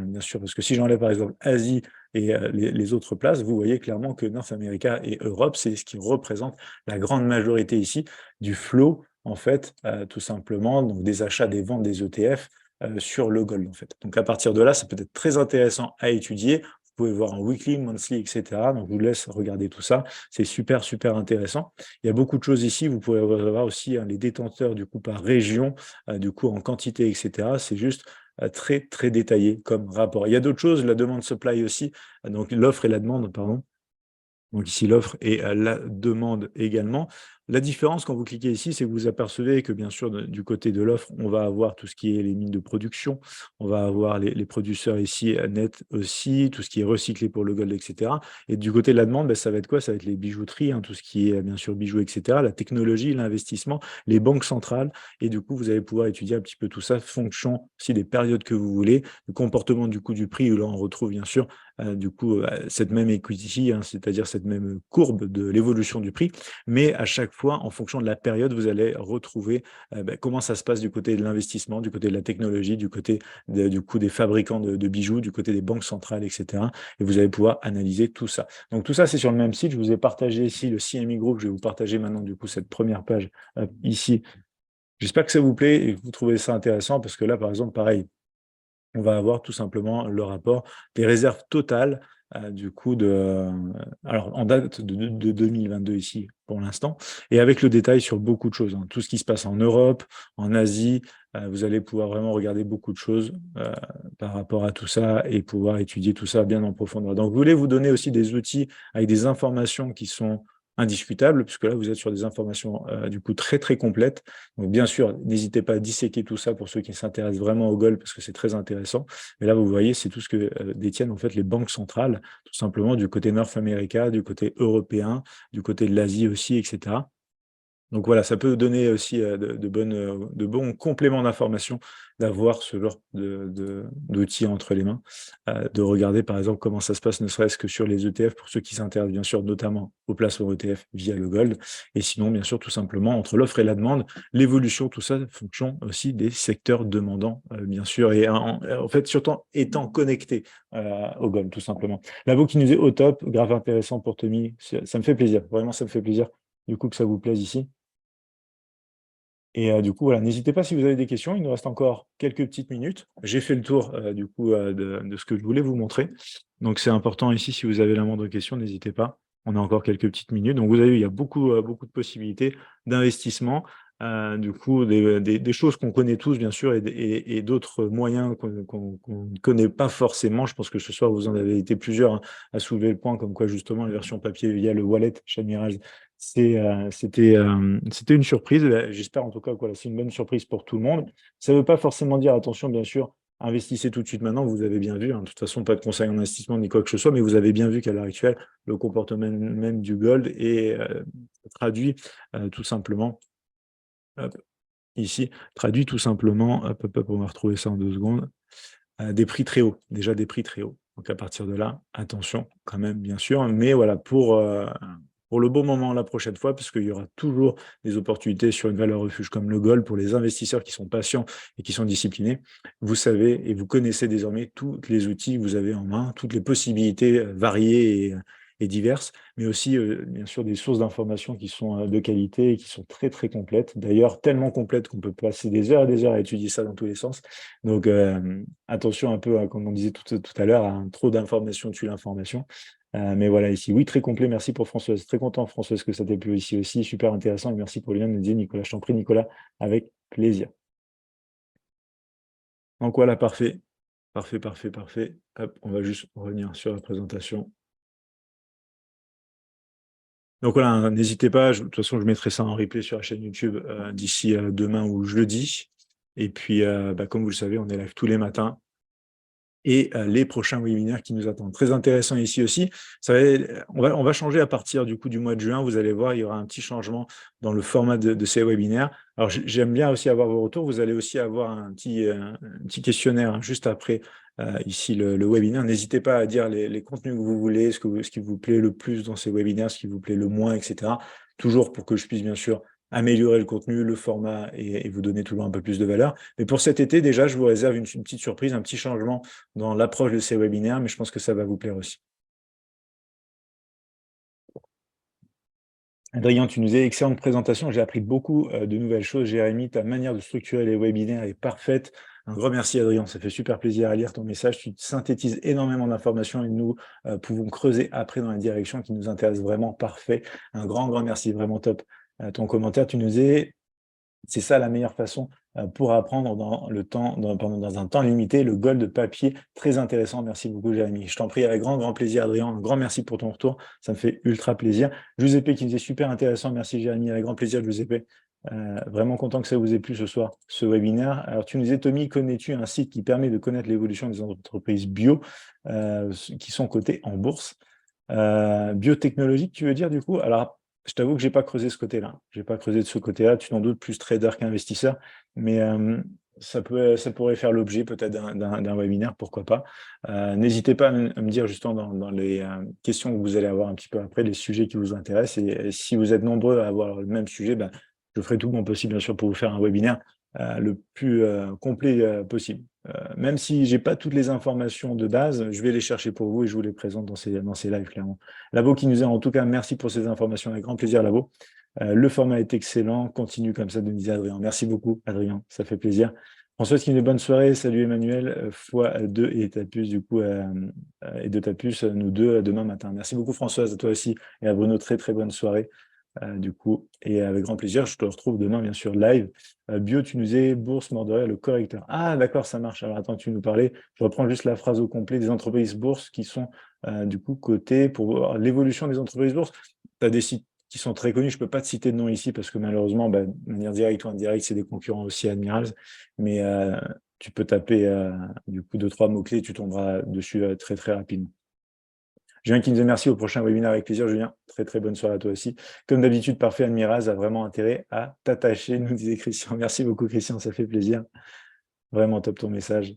bien sûr, parce que si j'enlève par exemple Asie et les autres places, vous voyez clairement que North America et Europe, c'est ce qui représente la grande majorité ici du flow en fait, tout simplement, donc des achats, des ventes des ETF sur le gold, en fait. Donc, à partir de là, ça peut être très intéressant à étudier. Vous pouvez voir en weekly, monthly, etc. Donc, je vous laisse regarder tout ça. C'est super intéressant. Il y a beaucoup de choses ici. Vous pouvez voir aussi les détenteurs, du coup, par région, du coup, en quantité, etc. C'est juste très détaillé comme rapport. Il y a d'autres choses, la demande supply aussi, donc l'offre et la demande, pardon. Donc ici, l'offre et la demande également. La différence, quand vous cliquez ici, c'est que vous apercevez que, bien sûr, du côté de l'offre, on va avoir tout ce qui est les mines de production, on va avoir les producteurs ici, net aussi, tout ce qui est recyclé pour le gold, etc. Et du côté de la demande, ça va être quoi? Ça va être les bijouteries, hein, tout ce qui est, bien sûr, bijoux, etc., la technologie, l'investissement, les banques centrales. Et du coup, vous allez pouvoir étudier un petit peu tout ça, fonction aussi des périodes que vous voulez, le comportement du coup du prix, où là, on retrouve, bien sûr, du coup, cette même equity, hein, c'est-à-dire cette même courbe de l'évolution du prix, mais à chaque fois, en fonction de la période, vous allez retrouver comment ça se passe du côté de l'investissement, du côté de la technologie, du côté du coup des fabricants de bijoux, du côté des banques centrales, etc. Et vous allez pouvoir analyser tout ça. Donc tout ça, c'est sur le même site. Je vous ai partagé ici le CME Group. Je vais vous partager maintenant du coup cette première page ici. J'espère que ça vous plaît et que vous trouvez ça intéressant parce que là, par exemple, pareil, on va avoir tout simplement le rapport des réserves totales du coup alors en date de 2022 ici pour l'instant, et avec le détail sur beaucoup de choses, hein. Tout ce qui se passe en Europe, en Asie, vous allez pouvoir vraiment regarder beaucoup de choses par rapport à tout ça et pouvoir étudier tout ça bien en profondeur. Donc, je voulais vous donner aussi des outils avec des informations qui sont indiscutables, puisque là, vous êtes sur des informations du coup très complètes. Donc, bien sûr, n'hésitez pas à disséquer tout ça pour ceux qui s'intéressent vraiment au gold, parce que c'est très intéressant. Mais là, vous voyez, c'est tout ce que détiennent en fait les banques centrales, tout simplement du côté North America, du côté européen, du côté de l'Asie aussi, etc. Donc voilà, ça peut donner aussi de bons compléments d'information d'avoir ce genre d'outils entre les mains, de regarder par exemple comment ça se passe, ne serait-ce que sur les ETF, pour ceux qui s'intéressent bien sûr notamment au placement ETF via le gold, et sinon bien sûr tout simplement entre l'offre et la demande, l'évolution, tout ça, fonction aussi des secteurs demandants bien sûr, et en fait surtout étant connecté au gold tout simplement. La vous qui nous est au top, grave intéressant pour Tommy, ça me fait plaisir, vraiment ça me fait plaisir du coup que ça vous plaise ici. Et du coup, voilà, n'hésitez pas si vous avez des questions, il nous reste encore quelques petites minutes. J'ai fait le tour du coup de ce que je voulais vous montrer. Donc c'est important ici, si vous avez la moindre question, n'hésitez pas. On a encore quelques petites minutes. Donc vous avez vu, il y a beaucoup de possibilités d'investissement. Du coup, des choses qu'on connaît tous, bien sûr, et d'autres moyens qu'on ne connaît pas forcément. Je pense que ce soir, vous en avez été plusieurs, hein, à soulever le point, comme quoi justement la version papier via le wallet chez Admirals, c'était une surprise. J'espère en tout cas que voilà, c'est une bonne surprise pour tout le monde. Ça ne veut pas forcément dire, attention, bien sûr, investissez tout de suite maintenant. Vous avez bien vu, hein, de toute façon, pas de conseil en investissement ni quoi que ce soit, mais vous avez bien vu qu'à l'heure actuelle, le comportement même du gold est traduit tout simplement. Hop, ici, traduit tout simplement, hop, hop, hop, on va retrouver ça en 2 secondes, des prix très hauts, déjà des prix très hauts. Donc à partir de là, attention quand même, bien sûr, mais voilà, pour le bon moment la prochaine fois, parce qu'il y aura toujours des opportunités sur une valeur refuge comme le gold pour les investisseurs qui sont patients et qui sont disciplinés. Vous savez et vous connaissez désormais tous les outils que vous avez en main, toutes les possibilités variées et diverses, mais aussi, bien sûr, des sources d'informations qui sont de qualité et qui sont très, très complètes. D'ailleurs, tellement complètes qu'on peut passer des heures et des heures à étudier ça dans tous les sens. Donc, attention un peu, comme on disait tout à l'heure, à trop d'informations tue l'information. Mais voilà, ici, oui, très complet. Merci pour Françoise. Très content, Françoise, que ça t'ait plu ici aussi. Super intéressant. Et merci pour le lien, nous dit Nicolas. Je t'en prie, Nicolas, avec plaisir. Donc voilà, parfait. Parfait, parfait, parfait. Hop, on va juste revenir sur la présentation. Donc voilà, hein, n'hésitez pas, de toute façon, je mettrai ça en replay sur la chaîne YouTube d'ici demain ou jeudi. Et puis, comme vous le savez, on est live tous les matins. Et les prochains webinaires qui nous attendent. Très intéressant ici aussi. On va changer à partir du coup du mois de juin. Vous allez voir, il y aura un petit changement dans le format de ces webinaires. Alors, j'aime bien aussi avoir vos retours. Vous allez aussi avoir un petit questionnaire, hein, juste après ici le webinaire. N'hésitez pas à dire les contenus que vous voulez, ce qui vous plaît le plus dans ces webinaires, ce qui vous plaît le moins, etc. Toujours pour que je puisse bien sûr améliorer le contenu, le format et vous donner toujours un peu plus de valeur. Mais pour cet été, déjà, je vous réserve une petite surprise, un petit changement dans l'approche de ces webinaires, mais je pense que ça va vous plaire aussi. Adrien, tu nous disais excellente présentation. J'ai appris beaucoup de nouvelles choses. Jérémy, ta manière de structurer les webinaires est parfaite. Un grand merci, Adrien. Ça fait super plaisir à lire ton message. Tu synthétises énormément d'informations et nous pouvons creuser après dans la direction qui nous intéresse vraiment. Parfait. Un grand merci. Vraiment top. Ton commentaire, tu nous disais c'est ça la meilleure façon pour apprendre dans un temps limité, le gold de papier, très intéressant. Merci beaucoup, Jérémy. Je t'en prie, avec grand plaisir, Adrien. Un grand merci pour ton retour. Ça me fait ultra plaisir. Giuseppe qui me disait super intéressant. Merci, Jérémy. Avec grand plaisir, Giuseppe. Vraiment content que ça vous ait plu ce soir, ce webinaire. Alors, tu nous disais, Tommy, connais-tu un site qui permet de connaître l'évolution des entreprises bio qui sont cotées en bourse biotechnologique, tu veux dire, du coup? Alors, je t'avoue que j'ai pas creusé ce côté-là. J'ai pas creusé de ce côté-là. Tu t'en doutes, plus trader qu'investisseur. Mais ça pourrait faire l'objet peut-être d'un webinaire, pourquoi pas. N'hésitez pas à me dire justement dans les questions que vous allez avoir un petit peu après, les sujets qui vous intéressent. Et si vous êtes nombreux à avoir le même sujet, ben, je ferai tout mon possible, bien sûr, pour vous faire un webinaire le plus complet possible. Même si j'ai pas toutes les informations de base, je vais les chercher pour vous et je vous les présente dans ces lives, clairement. Labo qui nous a en tout cas, merci pour ces informations, avec grand plaisir, Labo. Le format est excellent, continue comme ça, de nous dire Adrien. Merci beaucoup, Adrien, ça fait plaisir. Françoise qui nous dit bonne soirée, salut Emmanuel, x2 et ta puce, du coup, et de ta puce, nous deux, demain matin. Merci beaucoup, Françoise, à toi aussi, et à Bruno, très bonne soirée. Du coup, et avec grand plaisir, je te retrouve demain, bien sûr, live. Bio, tu nous disais, bourse, Mordoria, le correcteur. Ah, d'accord, ça marche. Alors, attends, tu nous parlais, je reprends juste la phrase au complet, des entreprises bourses qui sont, du coup, cotées pour voir l'évolution des entreprises bourses. Tu as des sites qui sont très connus, je ne peux pas te citer de nom ici parce que malheureusement, de manière directe ou indirecte, c'est des concurrents aussi Admirals, mais tu peux taper, du coup, 2-3 mots-clés, tu tomberas dessus très rapidement. Julien qui nous dit merci, au prochain webinaire avec plaisir. Julien, très bonne soirée à toi aussi. Comme d'habitude, parfait, Admiraz a vraiment intérêt à t'attacher, nous disait Christian. Merci beaucoup, Christian, ça fait plaisir. Vraiment top ton message.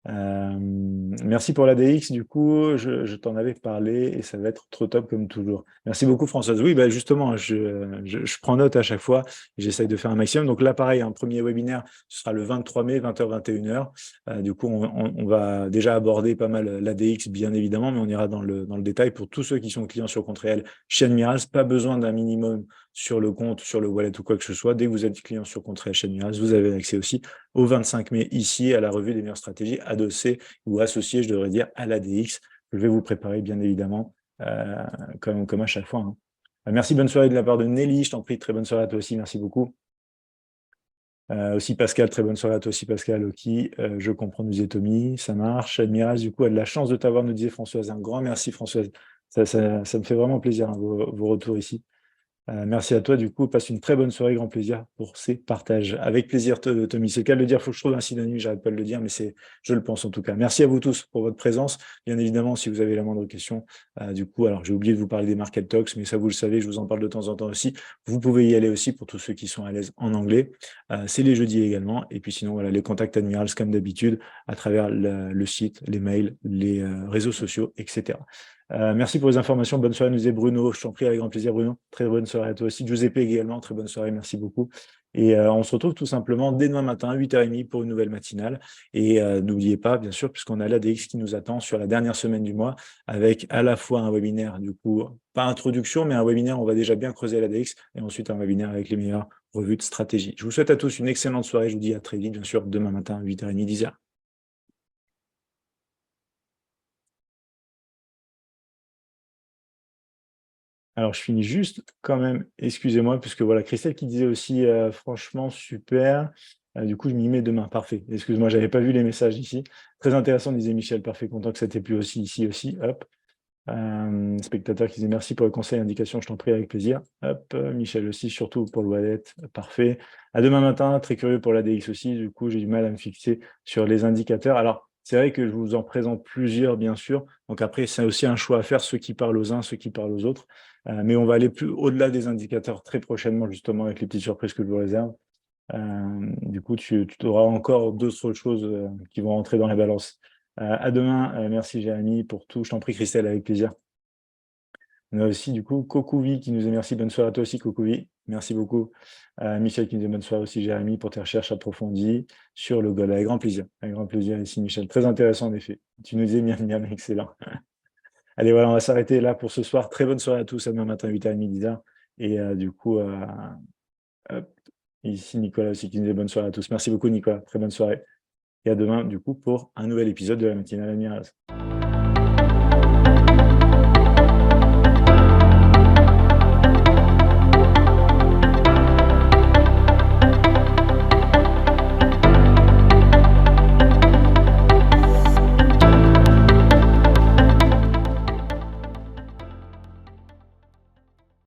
Merci pour l'ADX, du coup, je t'en avais parlé et ça va être trop top comme toujours. Merci beaucoup Françoise. Oui, justement, je prends note à chaque fois, j'essaye de faire un maximum. Donc là, pareil, un premier webinaire, ce sera le 23 mai, 20h, 21h. Du coup, on va déjà aborder pas mal l'ADX, bien évidemment, mais on ira dans le détail pour tous ceux qui sont clients sur compte réel chez Admirals. Pas besoin d'un minimum sur le compte, sur le wallet ou quoi que ce soit. Dès que vous êtes client sur compte réel chez Admirals, vous avez accès aussi au 25 mai ici à la revue des meilleures stratégies adossée ou associée, je devrais dire, à l'ADX. Je vais vous préparer, bien évidemment, comme à chaque fois. Hein. Merci, bonne soirée de la part de Nelly. Je t'en prie, très bonne soirée à toi aussi. Merci beaucoup. Aussi Pascal, très bonne soirée à toi aussi Pascal, OK. Je comprends, nous disait Tommy, ça marche. Admiral, du coup, a de la chance de t'avoir, nous disait Françoise. Un grand merci Françoise. Ça me fait vraiment plaisir, hein, vos retours ici. Merci à toi, du coup, passe une très bonne soirée, grand plaisir pour ces partages. Avec plaisir, Tommy. C'est le cas de le dire, il faut que je trouve un synonyme, j'arrête pas de le dire, mais je le pense en tout cas. Merci à vous tous pour votre présence. Bien évidemment, si vous avez la moindre question, du coup, alors j'ai oublié de vous parler des Market Talks, mais ça vous le savez, je vous en parle de temps en temps aussi. Vous pouvez y aller aussi pour tous ceux qui sont à l'aise en anglais. C'est les jeudis également. Et puis sinon, voilà, les contacts Admirals comme d'habitude, à travers le site, les mails, les réseaux sociaux, etc. Merci pour les informations. Bonne soirée, nous disait Bruno. Je t'en prie, avec grand plaisir, Bruno. Très bonne soirée à toi aussi. Giuseppe également, très bonne soirée. Merci beaucoup. Et on se retrouve tout simplement dès demain matin, 8h30 pour une nouvelle matinale. Et n'oubliez pas, bien sûr, puisqu'on a l'ADX qui nous attend sur la dernière semaine du mois, avec à la fois un webinaire, du coup, pas introduction, mais un webinaire, on va déjà bien creuser l'ADX, et ensuite un webinaire avec les meilleures revues de stratégie. Je vous souhaite à tous une excellente soirée. Je vous dis à très vite, bien sûr, demain matin, 8h30, 10h. Alors, je finis juste quand même, excusez-moi, puisque voilà, Christelle qui disait aussi, franchement, super. Du coup, je m'y mets demain. Parfait. Excuse-moi, j'avais pas vu les messages ici. Très intéressant, disait Michel. Parfait, content que ça t'ait plu aussi, ici aussi. Hop. Spectateur qui disait merci pour le conseil, indication, je t'en prie, avec plaisir. Hop. Michel aussi, surtout pour le wallet. Parfait. À demain matin, très curieux pour l'ADX aussi. Du coup, j'ai du mal à me fixer sur les indicateurs. Alors, c'est vrai que je vous en présente plusieurs, bien sûr. Donc après, c'est aussi un choix à faire, ceux qui parlent aux uns, ceux qui parlent aux autres. Mais on va aller plus au-delà des indicateurs très prochainement, justement, avec les petites surprises que je vous réserve. Du coup, tu auras encore d'autres choses qui vont rentrer dans les balances. À demain. Merci, Jérémy, pour tout. Je t'en prie, Christelle, avec plaisir. On a aussi, du coup, Kokouvi qui nous dit merci. Bonne soirée à toi aussi, Kokouvi. Merci beaucoup. Michel qui nous dit bonne soirée aussi, Jérémy, pour tes recherches approfondies sur le gold. Avec grand plaisir. Avec grand plaisir ici, Michel. Très intéressant, en effet. Tu nous disais miam, miam, excellent. Allez, voilà, on va s'arrêter là pour ce soir. Très bonne soirée à tous. À demain matin, 8h30, 10h. Et du coup, hop, ici, Nicolas aussi qui nous dit bonne soirée à tous. Merci beaucoup, Nicolas. Très bonne soirée. Et à demain, du coup, pour un nouvel épisode de la matinale Admirals.